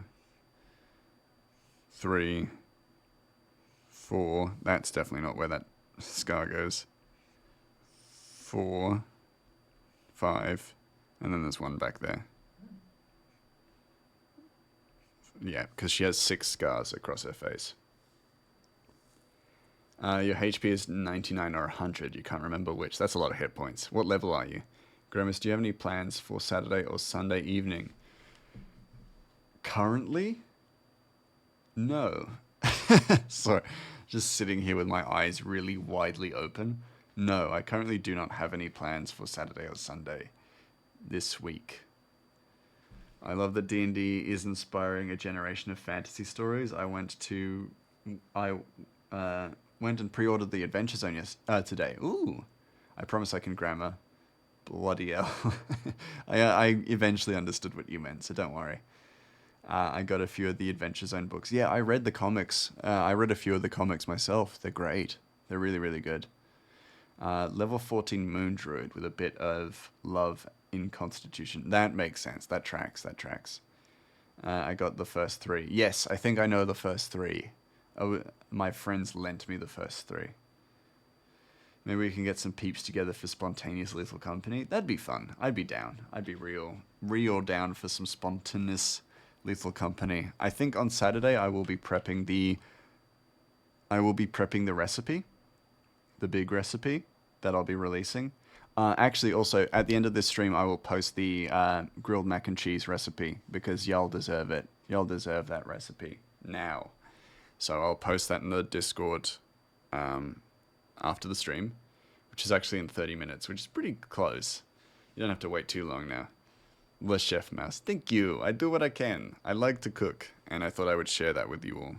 3, 4. That's definitely not where that scar goes. 4, 5, and then there's one back there. Yeah, because she has 6 scars across her face. Your HP is 99 or 100. You can't remember which. That's a lot of hit points. What level are you? Grimace, do you have any plans for Saturday or Sunday evening? Currently? No. Sorry. Just sitting here with my eyes really widely open. No, I currently do not have any plans for Saturday or Sunday this week. I love that D&D is inspiring a generation of fantasy stories. I went and pre-ordered the Adventure Zone today. Ooh, I promise I can grammar. Bloody hell. I eventually understood what you meant, so don't worry. I got a few of the Adventure Zone books. Yeah, I read the comics. I read a few of the comics myself. They're great. They're really, really good. Level 14 Moon Druid with a bit of love in Constitution. That makes sense. That tracks. I got the first 3. Yes, I think I know the first 3. Oh, my friends lent me the first 3. Maybe we can get some peeps together for spontaneous lethal company. That'd be fun. I'd be down. I'd be real down for some spontaneous lethal company. I think on Saturday I will be prepping the recipe. The big recipe that I'll be releasing. Actually, also, at the end of this stream, I will post the grilled mac and cheese recipe because y'all deserve it. Y'all deserve that recipe now. So I'll post that in the Discord after the stream, which is actually in 30 minutes, which is pretty close. You don't have to wait too long now. Le Chef Mouse, thank you. I do what I can. I like to cook, and I thought I would share that with you all.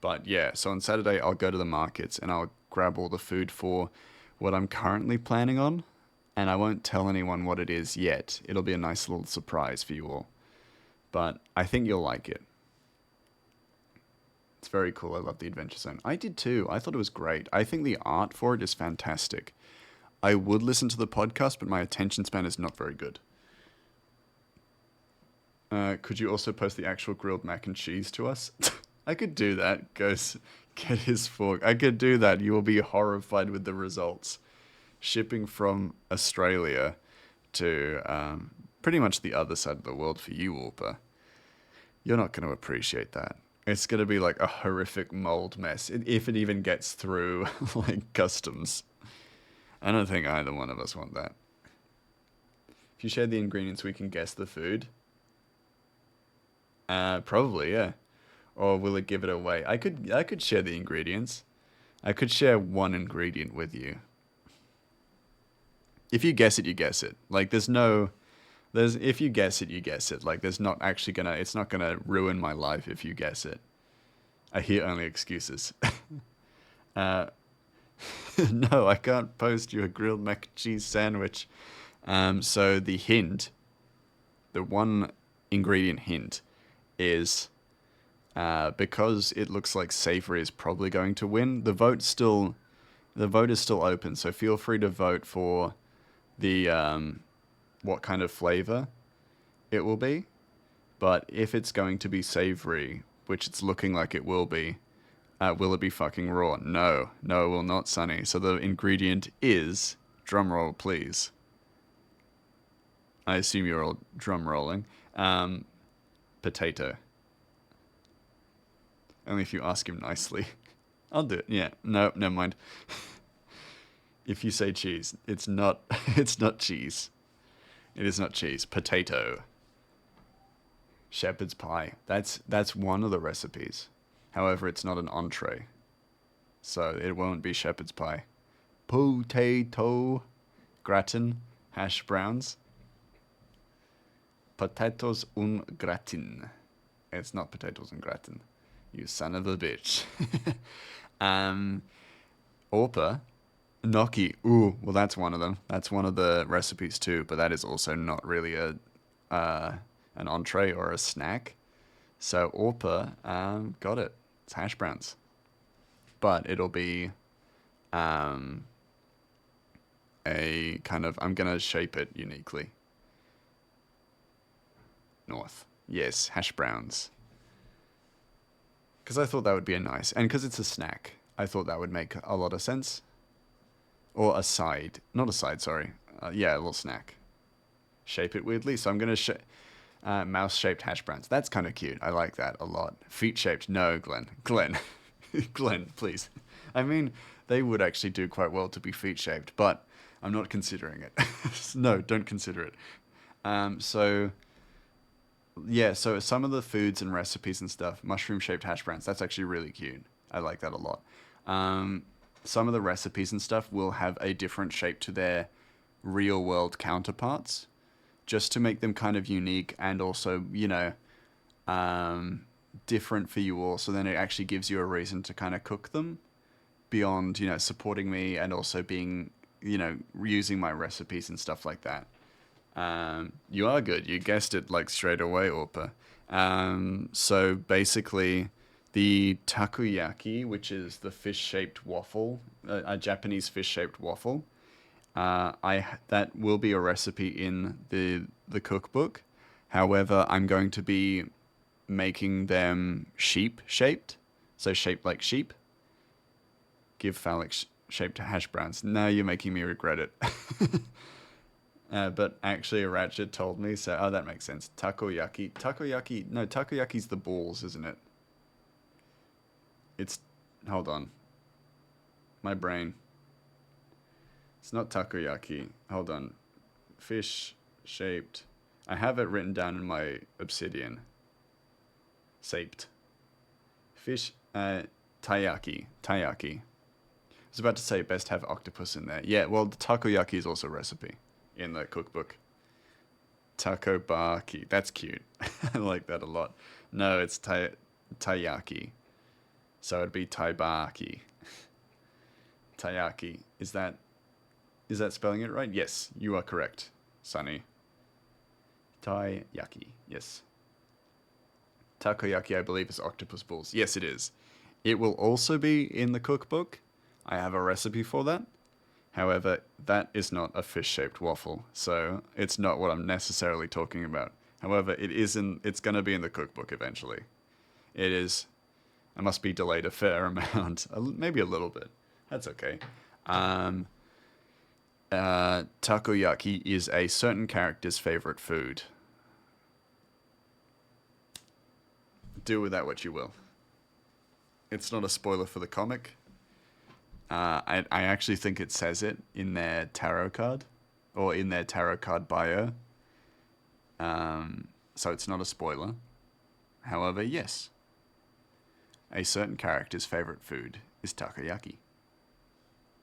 But yeah, so on Saturday, I'll go to the markets and I'll grab all the food for what I'm currently planning on. And I won't tell anyone what it is yet. It'll be a nice little surprise for you all. But I think you'll like it. It's very cool. I love the Adventure Zone. I did too. I thought it was great. I think the art for it is fantastic. I would listen to the podcast, but my attention span is not very good. Could you also post the actual grilled mac and cheese to us? I could do that. Goes get his fork. I could do that. You will be horrified with the results. Shipping from Australia to pretty much the other side of the world for you, Orpa. You're not going to appreciate that. It's going to be like a horrific mold mess, if it even gets through like customs. I don't think either one of us want that. If you share the ingredients, we can guess the food. Probably, yeah. Or will it give it away? I could share the ingredients. I could share one ingredient with you. If you guess it, you guess it. Like, if you guess it, you guess it. Like, it's not gonna ruin my life if you guess it. I hear only excuses. No, I can't post you a grilled mac and cheese sandwich. So the hint, the one ingredient hint is, because it looks like savory is probably going to win, the vote is still open. So feel free to vote for the what kind of flavor it will be. But if it's going to be savory, which it's looking like it will be it be fucking raw? No, it will not, Sonny. So the ingredient is, drumroll please. I assume you're all drum rolling. Potato. Only if you ask him nicely. I'll do it. Yeah. No, never mind. If you say cheese, it's not cheese. It is not cheese. Potato. Shepherd's pie. That's one of the recipes. However, it's not an entree. So it won't be shepherd's pie. Potato gratin, hash browns. Potatoes un gratin. It's not potatoes and gratin. You son of a bitch. Orpa. Gnocchi. Ooh, well, that's one of them. That's one of the recipes too, but that is also not really an entree or a snack. So Orpa got it. It's hash browns. But it'll be a kind of, I'm going to shape it uniquely. North. Yes, hash browns. Because I thought that would be a nice, and because it's a snack, I thought that would make a lot of sense. Or a side, not a side, sorry. Yeah, a little snack. Shape it weirdly, so I'm gonna mouse-shaped hash browns. That's kind of cute. I like that a lot. Feet-shaped, no, Glenn. Glenn, please. I mean, they would actually do quite well to be feet-shaped, but I'm not considering it. No, don't consider it. So yeah, so some of the foods and recipes and stuff, mushroom-shaped hash browns, that's actually really cute. I like that a lot. Some of the recipes and stuff will have a different shape to their real-world counterparts, just to make them kind of unique and also, different for you all. So then it actually gives you a reason to kind of cook them beyond, supporting me and also being, using my recipes and stuff like that. You are good. You guessed it like straight away, Orpa. So basically, the takoyaki, which is the fish-shaped waffle, a Japanese fish-shaped waffle, that will be a recipe in the cookbook. However, I'm going to be making them sheep-shaped, so shaped like sheep. Give phallic shaped hash browns. Now you're making me regret it. But actually, Ratchet told me, so that makes sense. Takoyaki's the balls, isn't it? Hold on. My brain. It's not takoyaki. Hold on. Fish shaped. I have it written down in my obsidian. Shaped. Fish, taiyaki. I was about to say best have octopus in there. Yeah, well, the takoyaki is also a recipe in the cookbook. Takobaki. That's cute. I like that a lot. No, it's taiyaki. So it'd be taibaki. Taiyaki. Is that spelling it right? Yes, you are correct, Sunny. Taiyaki. Yes. Takoyaki, I believe, is octopus balls. Yes, it is. It will also be in the cookbook. I have a recipe for that. However, that is not a fish-shaped waffle, so it's not what I'm necessarily talking about. However, it's going to be in the cookbook eventually. It is. I must be delayed a fair amount, maybe a little bit. That's okay. Takoyaki is a certain character's favorite food. Do with that what you will. It's not a spoiler for the comic. I actually think it says it in their tarot card, or in their tarot card bio. So it's not a spoiler. However, yes. A certain character's favorite food is takoyaki.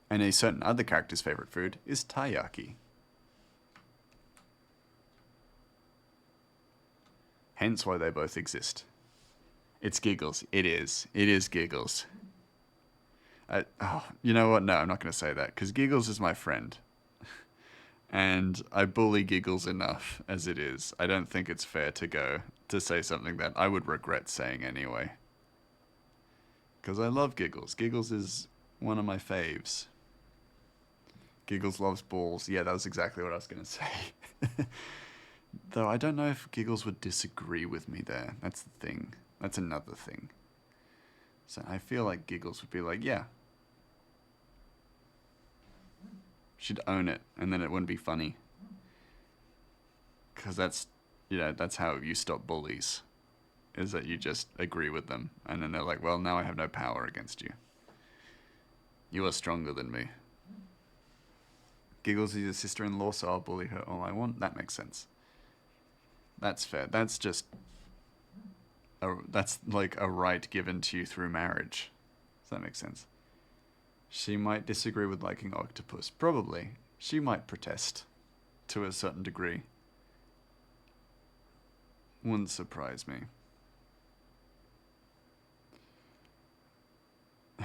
And a certain other character's favorite food is taiyaki. Hence why they both exist. It's Giggles. It is. It is Giggles. You know what? No, I'm not going to say that, because Giggles is my friend. And I bully Giggles enough as it is. I don't think it's fair to say something that I would regret saying anyway. Because I love Giggles. Giggles is one of my faves. Giggles loves balls. Yeah, that was exactly what I was going to say. Though I don't know if Giggles would disagree with me there. That's the thing. That's another thing. So I feel like Giggles would be like, yeah. She'd own it, and then it wouldn't be funny. Because that's how you stop bullies. Is that you just agree with them. And then they're like, well, now I have no power against you. You are stronger than me. Giggles is your sister-in-law, so I'll bully her all I want. That makes sense. That's fair. That's just... that's like a right given to you through marriage. Does that make sense? She might disagree with liking octopus. Probably. She might protest. To a certain degree. Wouldn't surprise me.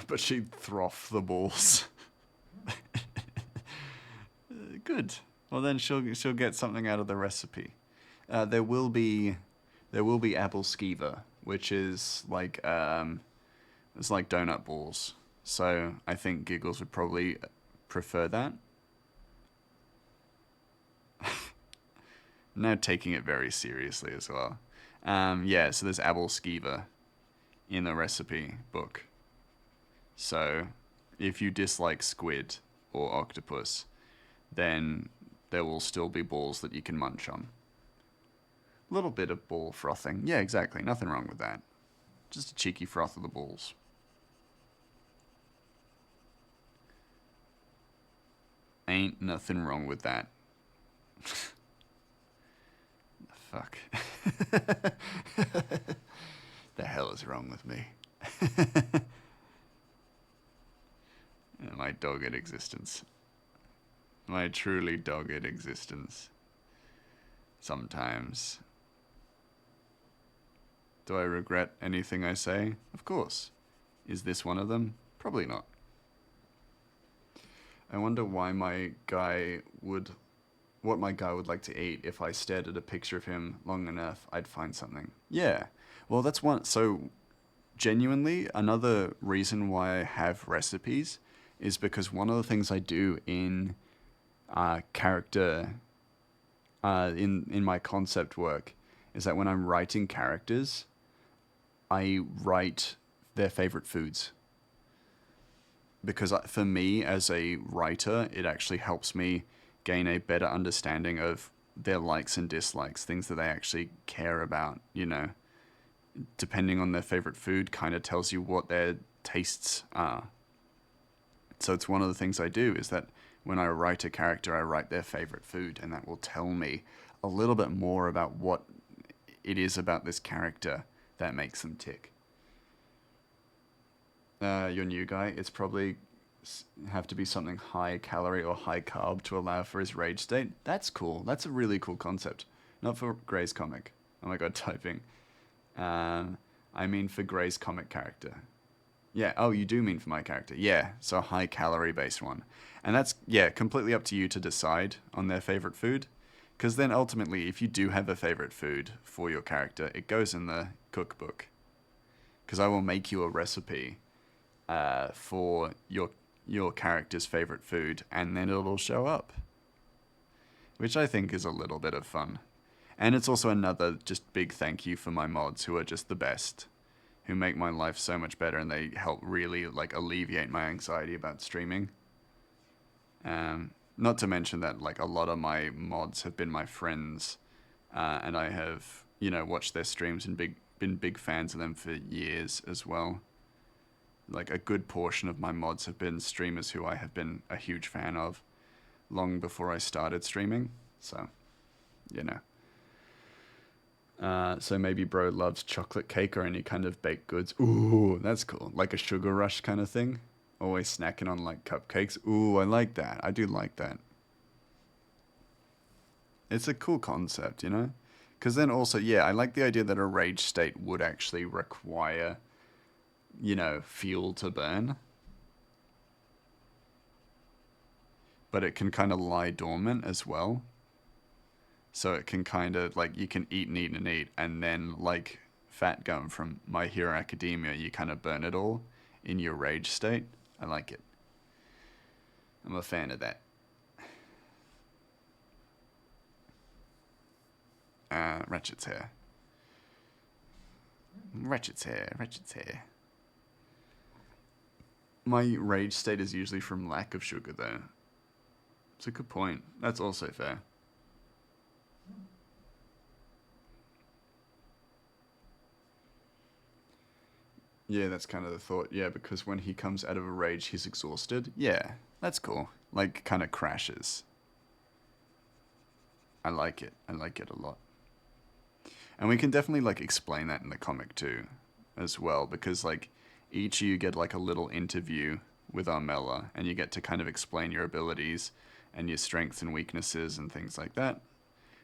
But she'd froth the balls. Good. Well, then she'll get something out of the recipe. There will be apple skeever, which is like it's like donut balls. So I think Giggles would probably prefer that. Now taking it very seriously as well. Yeah. So there's apple skeever in a recipe book. So if you dislike squid or octopus, then there will still be balls that you can munch on. A little bit of ball frothing. Yeah, exactly. Nothing wrong with that. Just a cheeky froth of the balls. Ain't nothing wrong with that. Fuck. The hell is wrong with me? My dogged existence. My truly dogged existence. Sometimes. Do I regret anything I say? Of course. Is this one of them? Probably not. I wonder why my guy would... what my guy would like to eat. If I stared at a picture of him long enough, I'd find something. Yeah. Well, that's one... So, genuinely, another reason why I have recipes is because one of the things I do in character... in my concept work is that when I'm writing characters, I write their favorite foods. Because for me, as a writer, it actually helps me gain a better understanding of their likes and dislikes, things that they actually care about, you know. Depending on their favorite food kind of tells you what their tastes are. So it's one of the things I do is that when I write a character, I write their favorite food, and that will tell me a little bit more about what it is about this character that makes them tick. Your new guy, it's probably have to be something high calorie or high carb to allow for his rage state. That's cool. That's a really cool concept. Not for Gray's comic. Oh my god, typing. I mean for Gray's comic character. Yeah, oh, you do mean for my character. Yeah, so a high calorie based one. And that's, yeah, completely up to you to decide on their favorite food. Because then ultimately, if you do have a favorite food for your character, it goes in the cookbook. Because I will make you a recipe for your character's favorite food, and then it'll show up. Which I think is a little bit of fun. And it's also another just big thank you for my mods, who are just the best. Who make my life so much better, and they help really like alleviate my anxiety about streaming. Not to mention that like a lot of my mods have been my friends, and I have, you know, watched their streams and been big fans of them for years as well. Like a good portion of my mods have been streamers who I have been a huge fan of long before I started streaming. So, you know. So maybe bro loves chocolate cake or any kind of baked goods. Ooh, that's cool. Like a sugar rush kind of thing. Always snacking on like cupcakes. Ooh, I like that. I do like that. It's a cool concept, you know? Because then also, yeah, I like the idea that a rage state would actually require, you know, fuel to burn. But it can kind of lie dormant as well. So it can kind of, like, you can eat and eat and eat, and then, like, Fat Gum from My Hero Academia, you kind of burn it all in your rage state. I like it. I'm a fan of that. Ratchet's hair. Ratchet's hair. Ratchet's hair. My rage state is usually from lack of sugar, though. It's a good point. That's also fair. Yeah, that's kind of the thought. Yeah, because when he comes out of a rage, he's exhausted. Yeah, that's cool. Like, kind of crashes. I like it. I like it a lot. And we can definitely, like, explain that in the comic, too, as well. Because, like, each of you get, like, a little interview with Armella, and you get to kind of explain your abilities and your strengths and weaknesses and things like that.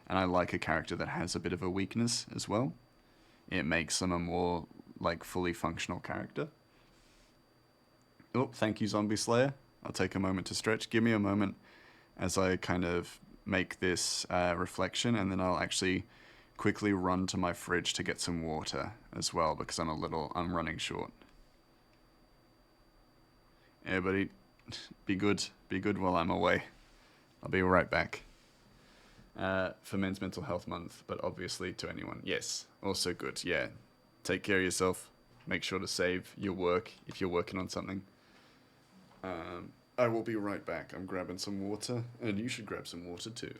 And I like a character that has a bit of a weakness as well. It makes them a more, like, fully functional character. Oh, thank you, Zombie Slayer. I'll take a moment to stretch. Give me a moment as I kind of make this reflection, and then I'll actually quickly run to my fridge to get some water as well, because I'm running short. Everybody, be good while I'm away. I'll be right back. For Men's Mental Health Month, but obviously to anyone. Yes, also good, yeah. Take care of yourself. make sure to save your work if you're working on something. I will be right back. I'm grabbing some water, and you should grab some water too.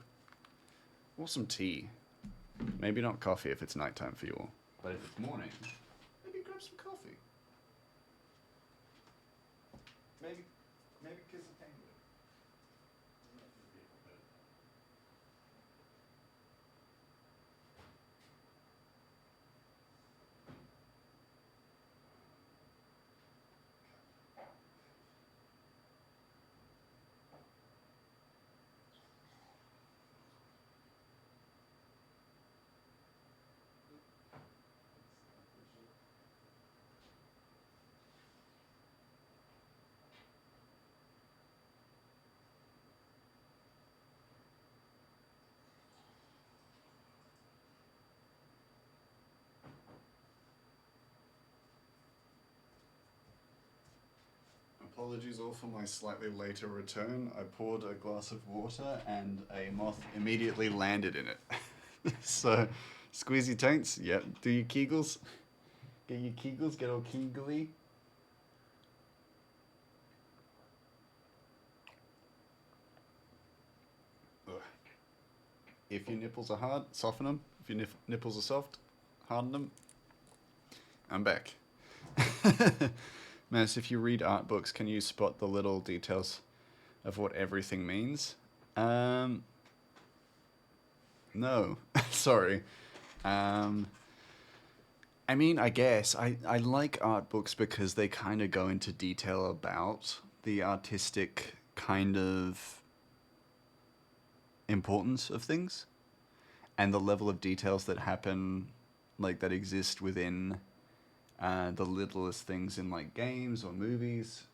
Or some tea. Maybe not coffee if it's nighttime for you all. But if it's morning, maybe grab some coffee. Maybe kiss a penguin. Apologies all for my slightly later return. I poured a glass of water and a moth immediately landed in it. So, squeeze your taints. Yeah, do your kegels. Get your kegels, get all kegely. Ugh. If your nipples are hard, soften them. If your nipples are soft, harden them. I'm back. Mas, if you read art books, can you spot the little details of what everything means? No. Sorry. I mean, I guess. I like art books because they kind of go into detail about the artistic kind of importance of things and the level of details that happen, like, that exist within the littlest things in, like, games or movies.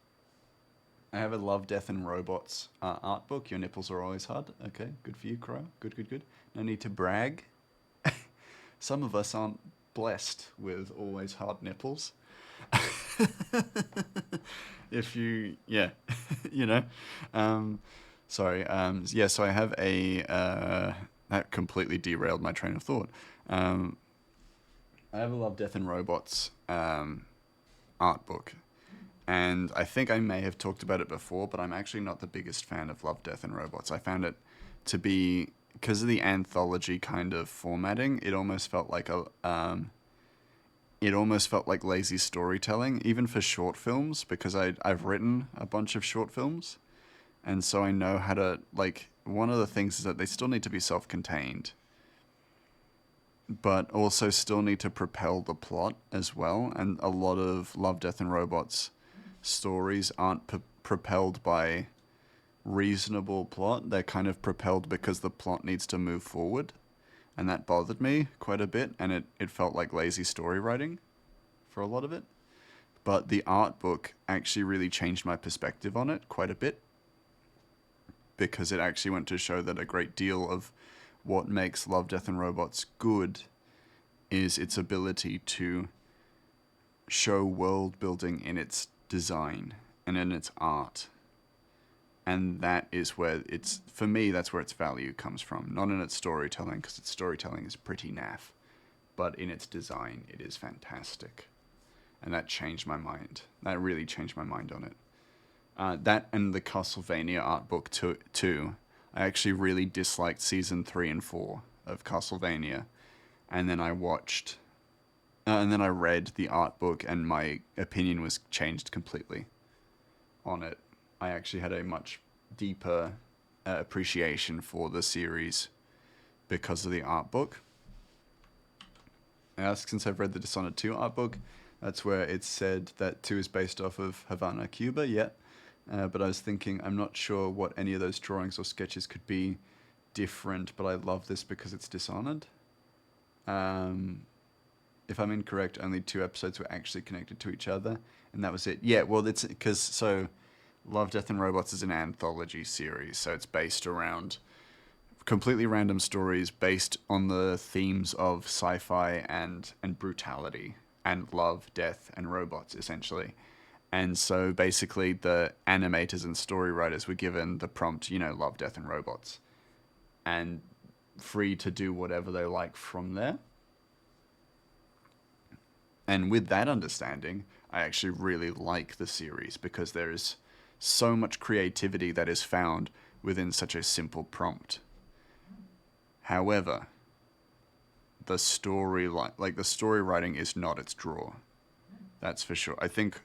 I have a Love, Death, and Robots art book. Your nipples are always hard. Okay, good for you, Crow. Good, good, good. No need to brag. Some of us aren't blessed with always hard nipples. If you, yeah, you know. Sorry. Yeah, so I have that completely derailed my train of thought. I have a Love, Death, and Robots art book. And I think I may have talked about it before, but I'm actually not the biggest fan of Love, Death, and Robots. I found it to be, because of the anthology kind of formatting, it almost felt like lazy storytelling, even for short films, because I've written a bunch of short films, and so I know how to, like, one of the things is that they still need to be self-contained, but also still need to propel the plot as well. And a lot of Love, Death, and Robots stories aren't propelled by reasonable plot. They're kind of propelled because the plot needs to move forward. And that bothered me quite a bit. And it felt like lazy story writing for a lot of it. But the art book actually really changed my perspective on it quite a bit. Because it actually went to show that a great deal of what makes Love, Death, and Robots good is its ability to show world building in its design and in its art. And that is where for me, that's where its value comes from. Not in its storytelling, because its storytelling is pretty naff. But in its design, it is fantastic. And that changed my mind. That really changed my mind on it. That and the Castlevania art book too. I actually really disliked season 3 and 4 of Castlevania, and then I read the art book, and my opinion was changed completely on it. I actually had a much deeper appreciation for the series because of the art book. I ask, since I've read the Dishonored 2 art book, that's where it's said that 2 is based off of Havana, Cuba, yet. But I was thinking, I'm not sure what any of those drawings or sketches could be different, but I love this because it's Dishonored. If I'm incorrect, only 2 episodes were actually connected to each other, and that was it. Yeah, well, it's because, so, Love, Death, and Robots is an anthology series, so it's based around completely random stories based on the themes of sci-fi and brutality, and love, death, and robots, essentially. And so basically the animators and story writers were given the prompt, Love, Death, and Robots. And free to do whatever they like from there. And with that understanding, I actually really like the series because there is so much creativity that is found within such a simple prompt. However, the story like the story writing is not its draw. That's for sure. I think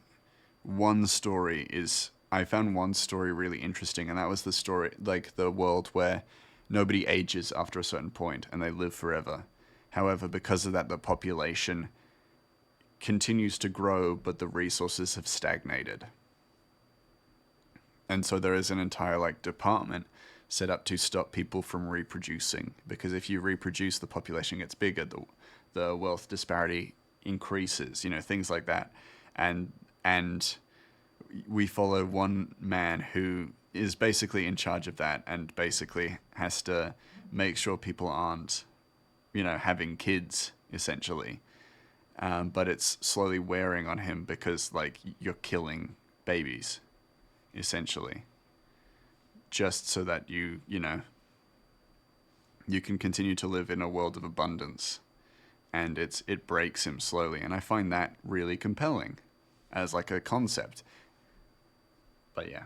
I found one story really interesting, and that was the story, like the world where nobody ages after a certain point and they live forever. However, because of that, the population continues to grow, but the resources have stagnated. And so there is an entire like department set up to stop people from reproducing, because if you reproduce, the population gets bigger, the wealth disparity increases, things like that. And we follow one man who is basically in charge of that and basically has to make sure people aren't, having kids, essentially. But it's slowly wearing on him because, like, you're killing babies, essentially. Just so that you can continue to live in a world of abundance. And it breaks him slowly. And I find that really compelling as, like, a concept. But yeah.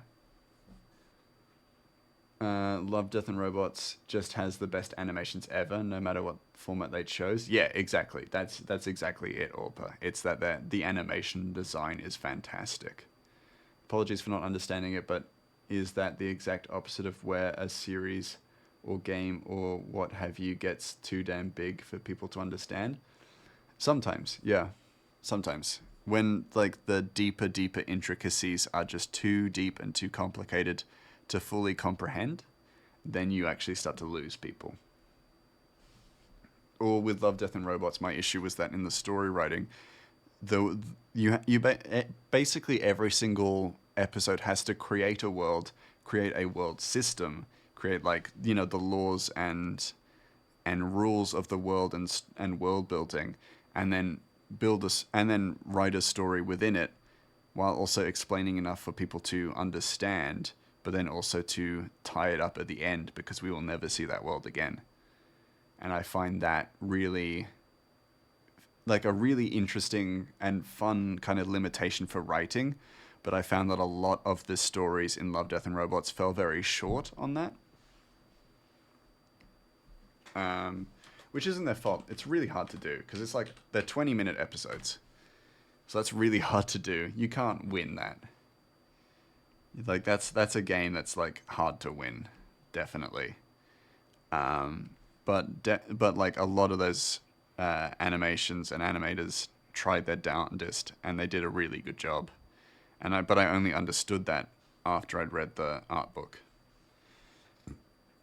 Love, Death and Robots just has the best animations ever, no matter what format they chose. Yeah, exactly. That's exactly it, Orpa. It's that the animation design is fantastic. Apologies for not understanding it, but is that the exact opposite of where a series or game or what have you gets too damn big for people to understand? Sometimes, yeah. Sometimes. When, like, the deeper intricacies are just too deep and too complicated to fully comprehend, then you actually start to lose people. Or with Love, Death and Robots, my issue was that in the story writing, though basically every single episode has to create a world system, create, like, the laws and rules of the world and world building, and then write a story within it, while also explaining enough for people to understand, but then also to tie it up at the end, because we will never see that world again. And I find that really, like, a really interesting and fun kind of limitation for writing. But I found that a lot of the stories in Love, Death and Robots fell very short on that. Which isn't their fault. It's really hard to do, because it's like, they're 20-minute episodes. So that's really hard to do. You can't win that. Like, that's a game that's, like, hard to win, definitely. But like, a lot of those animations and animators tried their darndest, and they did a really good job. But I only understood that after I'd read the art book.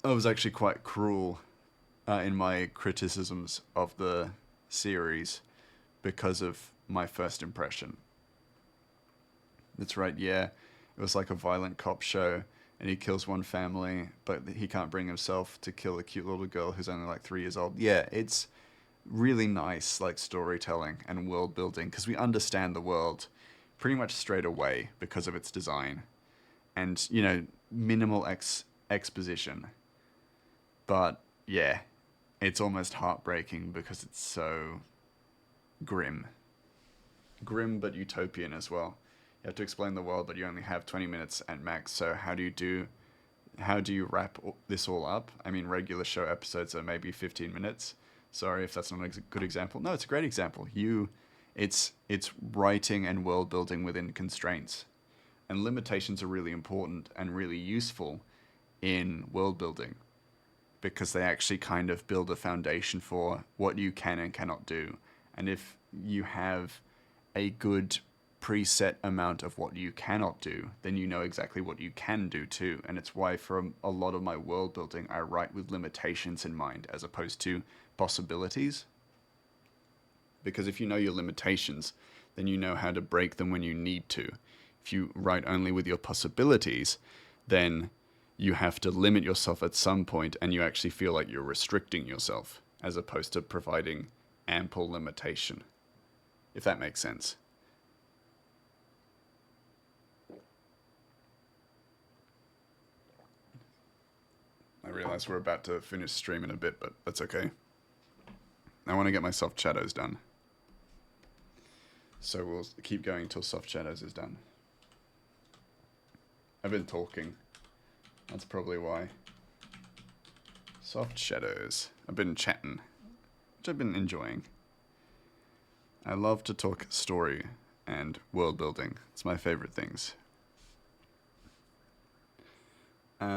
I was actually quite cruel in my criticisms of the series because of my first impression. That's right, yeah. It was like a violent cop show, and he kills one family, but he can't bring himself to kill a cute little girl who's only like 3 years old. Yeah, it's really nice, like, storytelling and world building, because we understand the world pretty much straight away because of its design. And, minimal exposition. But, yeah, it's almost heartbreaking because it's so grim. Grim, but utopian as well. You have to explain the world, but you only have 20 minutes at max. So how do you wrap this all up? I mean, regular show episodes are maybe 15 minutes. Sorry if that's not a good example. No, it's a great example. It's writing and world building within constraints. And limitations are really important and really useful in world building, because they actually kind of build a foundation for what you can and cannot do. And if you have a good preset amount of what you cannot do, then you know exactly what you can do too. And it's why for a lot of my world building, I write with limitations in mind as opposed to possibilities. Because if you know your limitations, then you know how to break them when you need to. If you write only with your possibilities, then you have to limit yourself at some point, and you actually feel like you're restricting yourself as opposed to providing ample limitation. If that makes sense. I realize we're about to finish stream in a bit, but that's okay. I want to get my soft shadows done. So we'll keep going till Soft Shadows is done. I've been talking. That's probably why. Soft Shadows. I've been chatting, which I've been enjoying. I love to talk story and world building. It's my favorite things. That's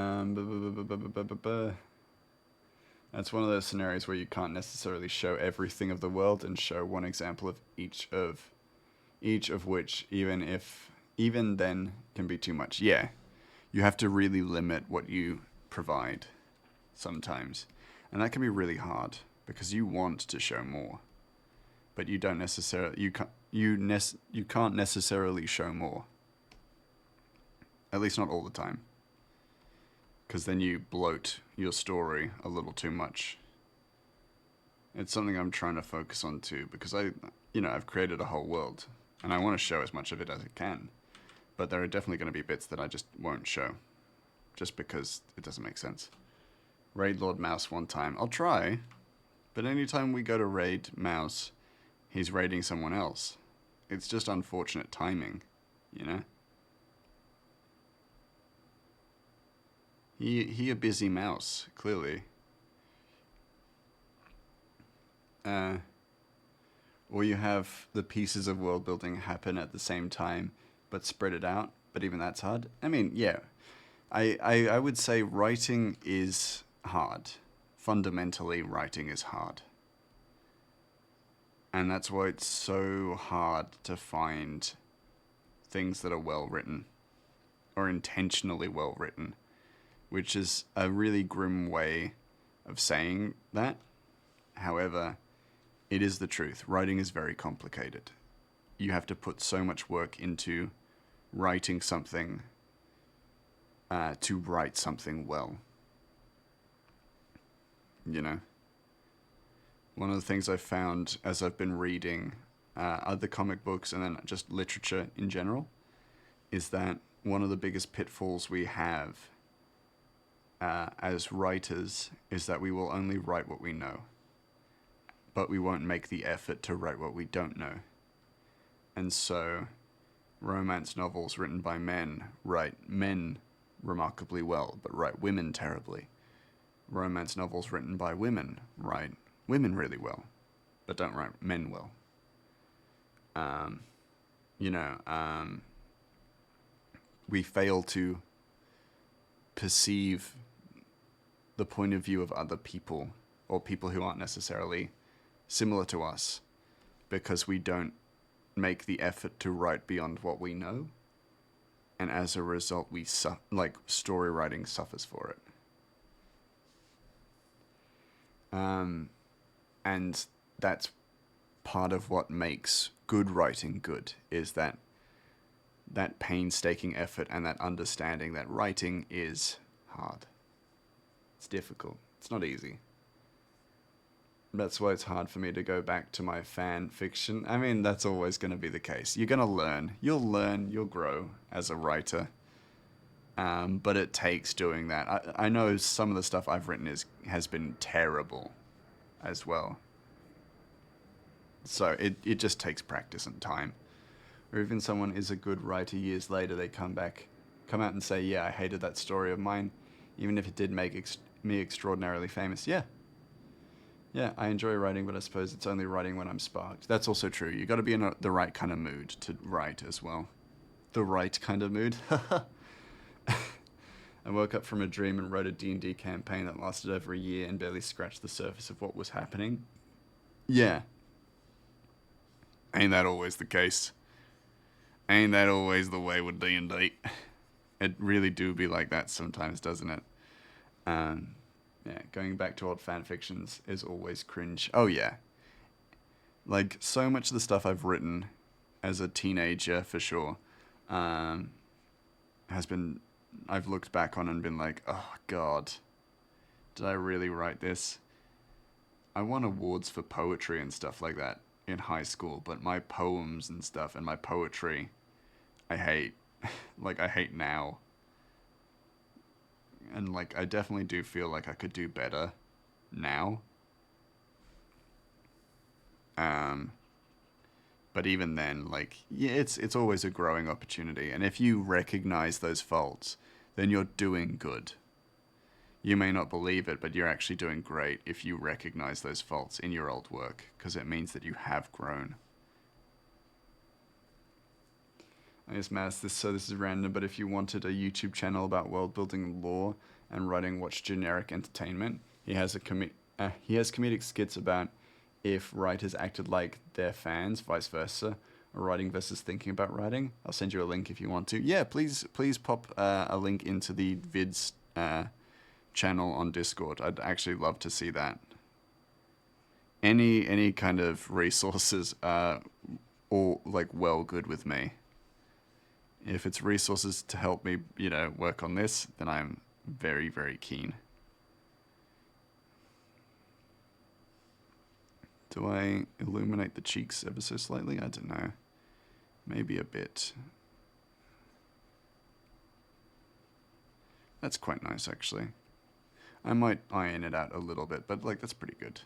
one of those scenarios where you can't necessarily show everything of the world and show one example of each of which, even then, can be too much. Yeah, you have to really limit what you provide sometimes, and that can be really hard because you want to show more, but you don't necessarily you can't necessarily show more. At least not all the time, because then you bloat your story a little too much. It's something I'm trying to focus on too, because I've created a whole world, and I want to show as much of it as I can. But there are definitely going to be bits that I just won't show, just because it doesn't make sense. Raid Lord Mouse one time. I'll try, but anytime we go to raid Mouse, he's raiding someone else. It's just unfortunate timing, you know? He a busy mouse, clearly. Or you have the pieces of world building happen at the same time, but spread it out. But even that's hard. I mean, yeah. I would say writing is hard. Fundamentally, writing is hard. And that's why it's so hard to find things that are well written. Or intentionally well written. Which is a really grim way of saying that. However, it is the truth. Writing is very complicated. You have to put so much work into writing something to write something well. You know? One of the things I've found as I've been reading other comic books and then just literature in general is that one of the biggest pitfalls we have as writers is that we will only write what we know, but we won't make the effort to write what we don't know. And so romance novels written by men write men remarkably well, but write women terribly. Romance novels written by women write women really well, but don't write men well. We fail to perceive the point of view of other people, or people who aren't necessarily similar to us, because we don't make the effort to write beyond what we know, and as a result, story writing suffers for it. And that's part of what makes good writing good, is that painstaking effort and that understanding that writing is hard. It's difficult. It's not easy. That's why it's hard for me to go back to my fan fiction. I mean, that's always going to be the case. You're going to learn. You'll grow as a writer. But it takes doing that. I know some of the stuff I've written has been terrible as well. So it just takes practice and time. Or even someone is a good writer years later, they come out and say, yeah, I hated that story of mine, even if it did make me extraordinarily famous. Yeah, I enjoy writing, but I suppose it's only writing when I'm sparked. That's also true. You got to be in the right kind of mood to write as well. The right kind of mood. I woke up from a dream and wrote a D&D campaign that lasted over a year and barely scratched the surface of what was happening. Yeah. Ain't that always the case? Ain't that always the way with D&D? It really do be like that sometimes, doesn't it? Yeah, going back to old fan fictions is always cringe. Oh yeah. Like, so much of the stuff I've written as a teenager, for sure, I've looked back on and been like, oh god, did I really write this? I won awards for poetry and stuff like that in high school, but my poems and stuff and my poetry, I hate. Like, I hate now. And, like, I definitely do feel like I could do better now. But even then, like, yeah, it's always a growing opportunity. And if you recognize those faults, then you're doing good. You may not believe it, but you're actually doing great if you recognize those faults in your old work, because it means that you have grown. I guess, Mass, this is random, but if you wanted a YouTube channel about world building lore and writing watch generic entertainment, he has comedic skits about if writers acted like their fans, vice versa, or writing versus thinking about writing. I'll send you a link if you want to. Yeah, please pop a link into the vids channel on Discord. I'd actually love to see that. Any kind of resources are all like well good with me. If it's resources to help me, work on this, then I'm very, very keen. Do I illuminate the cheeks ever so slightly? I don't know. Maybe a bit. That's quite nice, actually. I might iron it out a little bit, but like that's pretty good.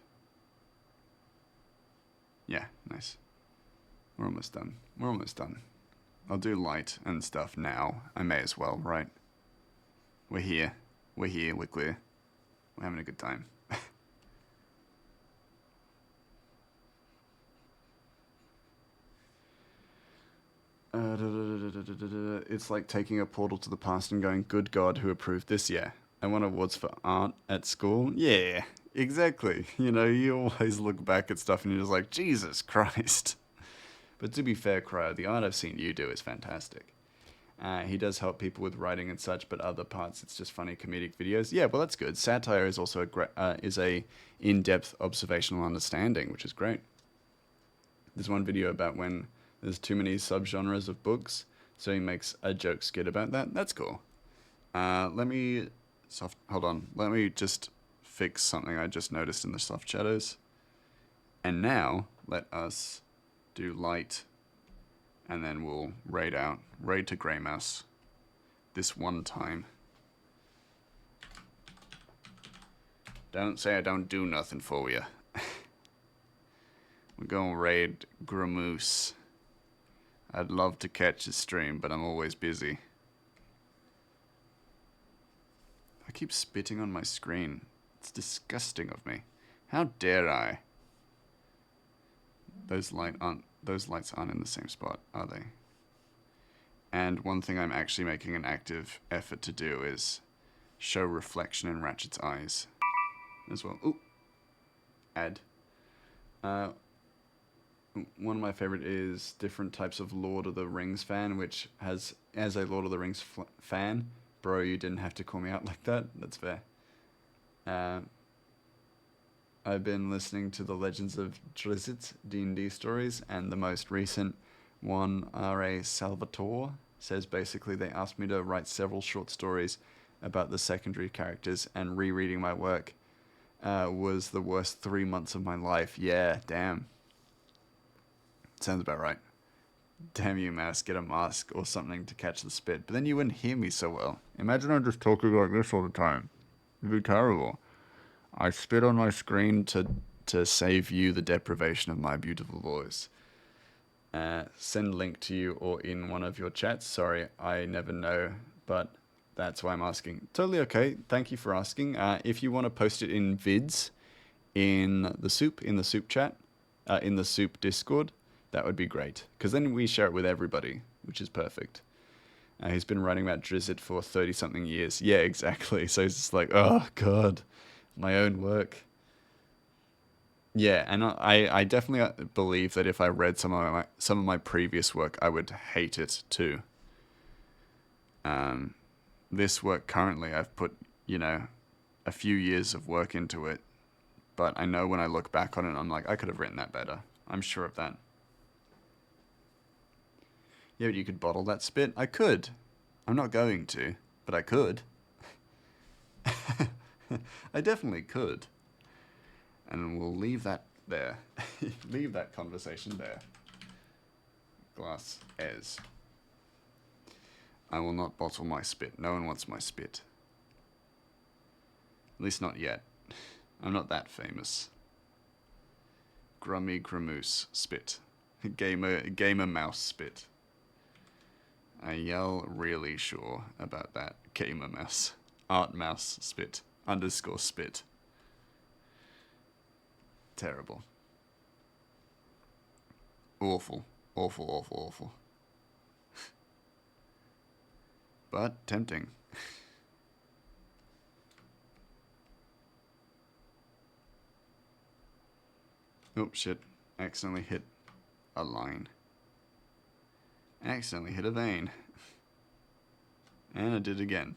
Yeah, nice. We're almost done. I'll do light and stuff now. I may as well, right? We're here. We're clear. We're having a good time. It's like taking a portal to the past and going, good God, who approved this? Yeah. I won awards for art at school. Yeah, exactly. You always look back at stuff and you're just like, Jesus Christ. But to be fair, Cryo, the art I've seen you do is fantastic. He does help people with writing and such, but other parts it's just funny comedic videos. Yeah, well that's good. Satire is also a in-depth observational understanding, which is great. There's one video about when there's too many subgenres of books, so he makes a joke skit about that. That's cool. Hold on. Let me just fix something I just noticed in the soft shadows. And now let us do light, and then we'll raid to Grey Mouse this one time. Don't say I don't do nothing for you. We're gonna raid Gramoose. I'd love to catch his stream, but I'm always busy. I keep spitting on my screen. It's disgusting of me. How dare I? Those lights aren't in the same spot, are they? And one thing I'm actually making an active effort to do is show reflection in Ratchet's eyes as well. Ooh. Add. One of my favorite is different types of Lord of the Rings fan, which has, as a Lord of the Rings fan, bro, you didn't have to call me out like that. That's fair. I've been listening to the Legends of Drizzt D&D stories, and the most recent one, R.A. Salvatore, says basically they asked me to write several short stories about the secondary characters, and rereading my work was the worst 3 months of my life. Yeah, damn. Sounds about right. Damn you, Mask, get a mask or something to catch the spit. But then you wouldn't hear me so well. Imagine I'm just talking like this all the time. It'd be terrible. I spit on my screen to save you the deprivation of my beautiful voice. Send link to you or in one of your chats. Sorry, I never know, but that's why I'm asking. Totally okay. Thank you for asking. If you want to post it in vids in the soup chat, in the soup Discord, that would be great. Because then we share it with everybody, which is perfect. He's been writing about Drizzt for 30-something years. Yeah, exactly. So he's just like, oh, God, my own work. Yeah, and I definitely believe that if I read some of my previous work, I would hate it too. This work currently, I've put, a few years of work into it, but I know when I look back on it, I'm like, I could have written that better. I'm sure of that. Yeah, but you could bottle that spit. I could. I'm not going to, but I could. I definitely could. And we'll leave that there. Leave that conversation there. Glass as. I will not bottle my spit. No one wants my spit. At least not yet. I'm not that famous. Grummy Gramoose spit. Gamer mouse spit. Are y'all really sure about that? Gamer mouse. Art mouse spit. Underscore spit. Terrible. Awful. Awful, awful, awful. But tempting. Oh, shit. Accidentally hit a line. Accidentally hit a vein. And I did again.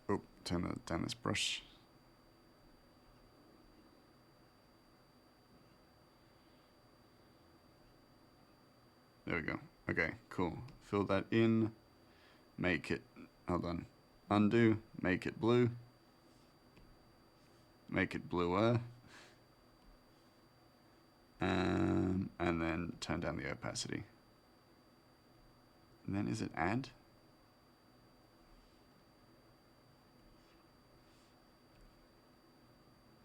Oh, turn down this brush. There we go. Okay, cool. Fill that in. Make it... Hold on. Undo. Make it blue. Make it bluer. And then turn down the opacity. And then is it add?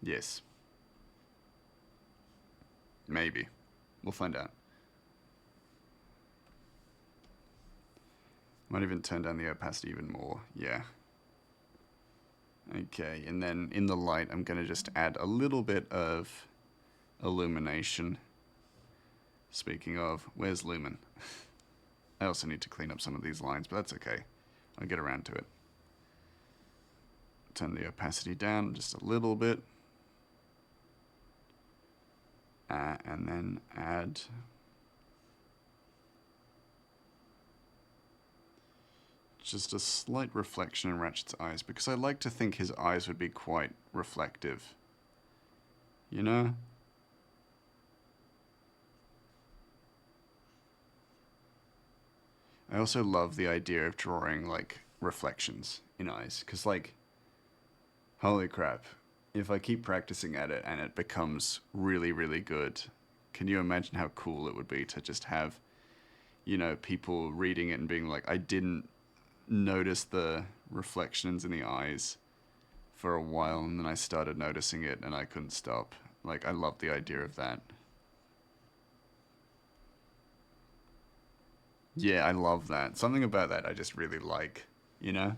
Yes. Maybe. We'll find out. Might even turn down the opacity even more. Yeah. Okay, and then in the light, I'm going to just add a little bit of illumination. Speaking of, where's Lumen? I also need to clean up some of these lines, but that's okay. I'll get around to it. Turn the opacity down just a little bit. And then add... just a slight reflection in Ratchet's eyes, because I like to think his eyes would be quite reflective. You know? I also love the idea of drawing, like, reflections in eyes, because, like, holy crap, if I keep practicing at it and it becomes really, really good, can you imagine how cool it would be to just have, you know, people reading it and being like, I didn't notice the reflections in the eyes for a while, and then I started noticing it and I couldn't stop. Like, I love the idea of that. Yeah, I love that. Something about that I just really like, you know?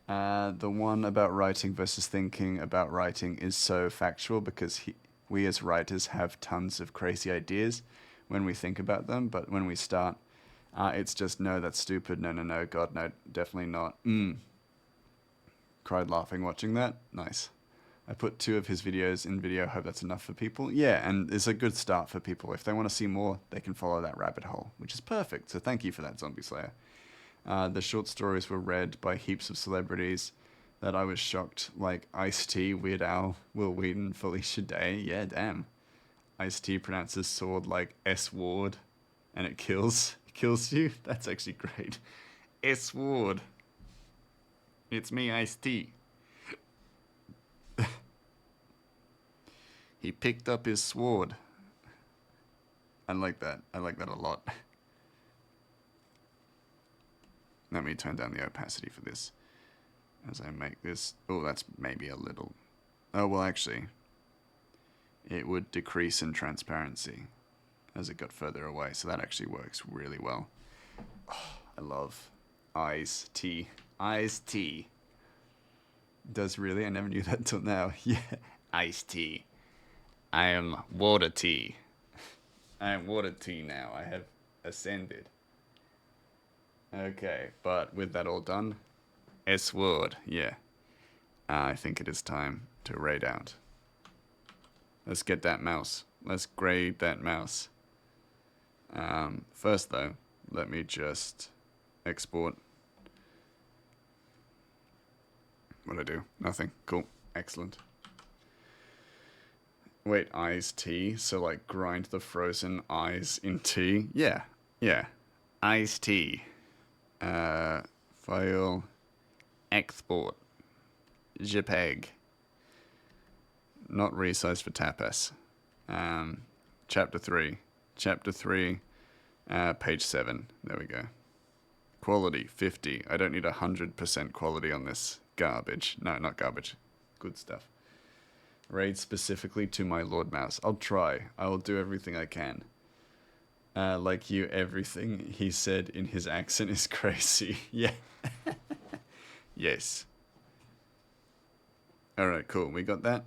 The one about writing versus thinking about writing is so factual, because we as writers have tons of crazy ideas when we think about them, but when we start, it's just, no, that's stupid, no, God, no, definitely not. Cried laughing watching that. Nice. I put 2 of his videos in video, hope that's enough for people. Yeah, and it's a good start for people. If they want to see more, they can follow that rabbit hole, which is perfect, so thank you for that, Zombie Slayer. The short stories were read by heaps of celebrities that I was shocked, like Ice-T, Weird Al, Will Wheaton, Felicia Day. Yeah, damn. Ice-T pronounces sword like S-ward, and it kills you. That's actually great. S-ward. It's me, Ice-T. He picked up his sword. I like that. I like that a lot. Let me turn down the opacity for this as I make this. Oh, that's maybe a little. Oh, well, actually, it would decrease in transparency as it got further away. So that actually works really well. Oh, I love Ice-T. Ice-T. Does really? I never knew that until now. Yeah. Ice-T. I am water tea. I am water tea now. I have ascended. Okay, but with that all done, S-word, yeah. I think it is time to raid out. Let's get that mouse. Let's grade that mouse. First though, let me just export. What'd I do? Nothing. Cool. Excellent. Wait, eyes tea? So like grind the frozen eyes in tea? Yeah. Yeah. Eyes tea. File. Export. JPEG. Not resized for tapas. Chapter 3. Chapter 3. Page 7. There we go. Quality 50. I don't need 100% quality on this garbage. No, not garbage. Good stuff. Raid specifically to my Lord Mouse. I'll try. I will do everything I can. Like you, everything he said in his accent is crazy. Yeah. Yes. Alright, cool. We got that.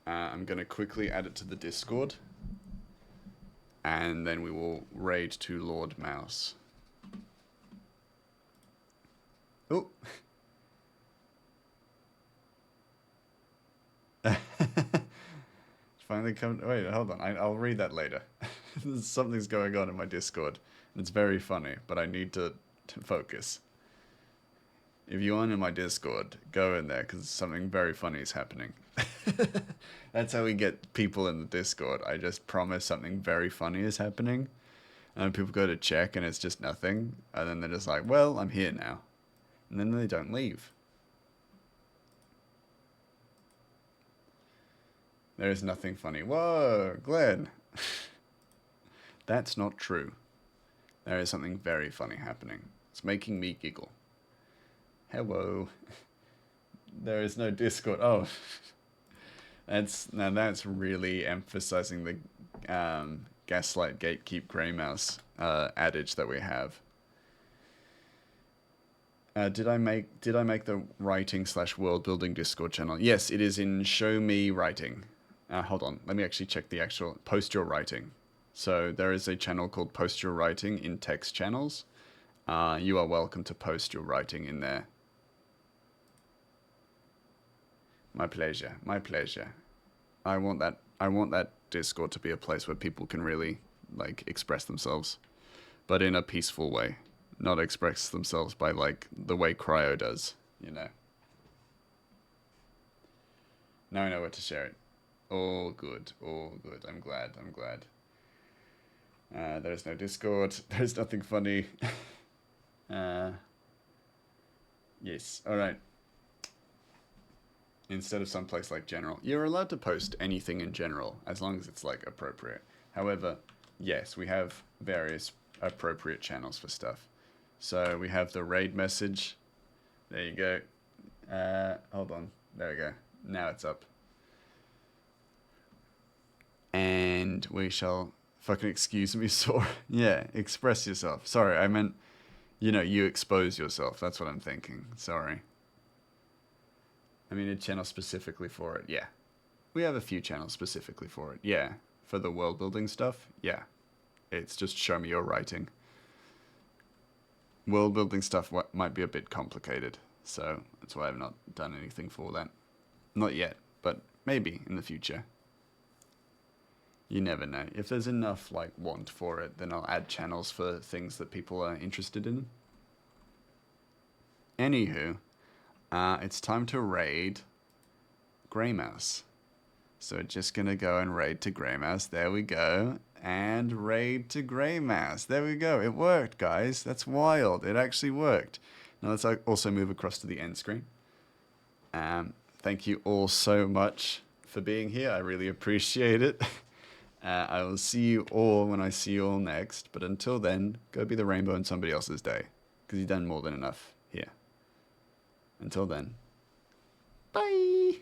I'm going to quickly add it to the Discord. And then we will raid to Lord Mouse. Oh. Finally come. Wait, hold on. I'll read that later. Something's going on in my Discord. And it's very funny, but I need to focus. If you aren't in my Discord, go in there because something very funny is happening. That's how we get people in the Discord. I just promise something very funny is happening. And people go to check and it's just nothing. And then they're just like, well, I'm here now. And then they don't leave. There is nothing funny. Whoa, Glenn. That's not true. There is something very funny happening. It's making me giggle. Hello. There is no Discord. Oh. That's really emphasizing the gaslight gatekeep grey mouse adage that we have. Did I make the writing / world building Discord channel? Yes, it is in Show Me Writing. Hold on, let me actually check the actual Post Your Writing. So there is a channel called Post Your Writing in text channels. You are welcome to post your writing in there. My pleasure, my pleasure. I want that Discord to be a place where people can really like express themselves, but in a peaceful way, not express themselves by like the way Cryo does, you know. Now I know where to share it. All good, all good. I'm glad. There's no Discord. There's nothing funny. Yes, alright. Instead of someplace like general. You're allowed to post anything in general, as long as it's like appropriate. However, yes, we have various appropriate channels for stuff. So we have the raid message. There you go. Hold on. There we go. Now it's up. And we shall... Fucking excuse me, Sora. Yeah, express yourself. Sorry, I meant... You know, you expose yourself. That's what I'm thinking. Sorry. I mean, a channel specifically for it. Yeah. We have a few channels specifically for it. Yeah. For the world building stuff. Yeah. It's just show me your writing. World building stuff might be a bit complicated. So that's why I've not done anything for that. Not yet, but maybe in the future. You never know. If there's enough like want for it, then I'll add channels for things that people are interested in. Anywho, it's time to raid Grey Mouse. So just gonna go and raid to Grey Mouse. There we go. And raid to Grey Mouse. There we go. It worked, guys. That's wild. It actually worked. Now let's also move across to the end screen. Thank you all so much for being here. I really appreciate it. I will see you all when I see you all next. But until then, go be the rainbow in somebody else's day. Because you've done more than enough here. Until then, bye!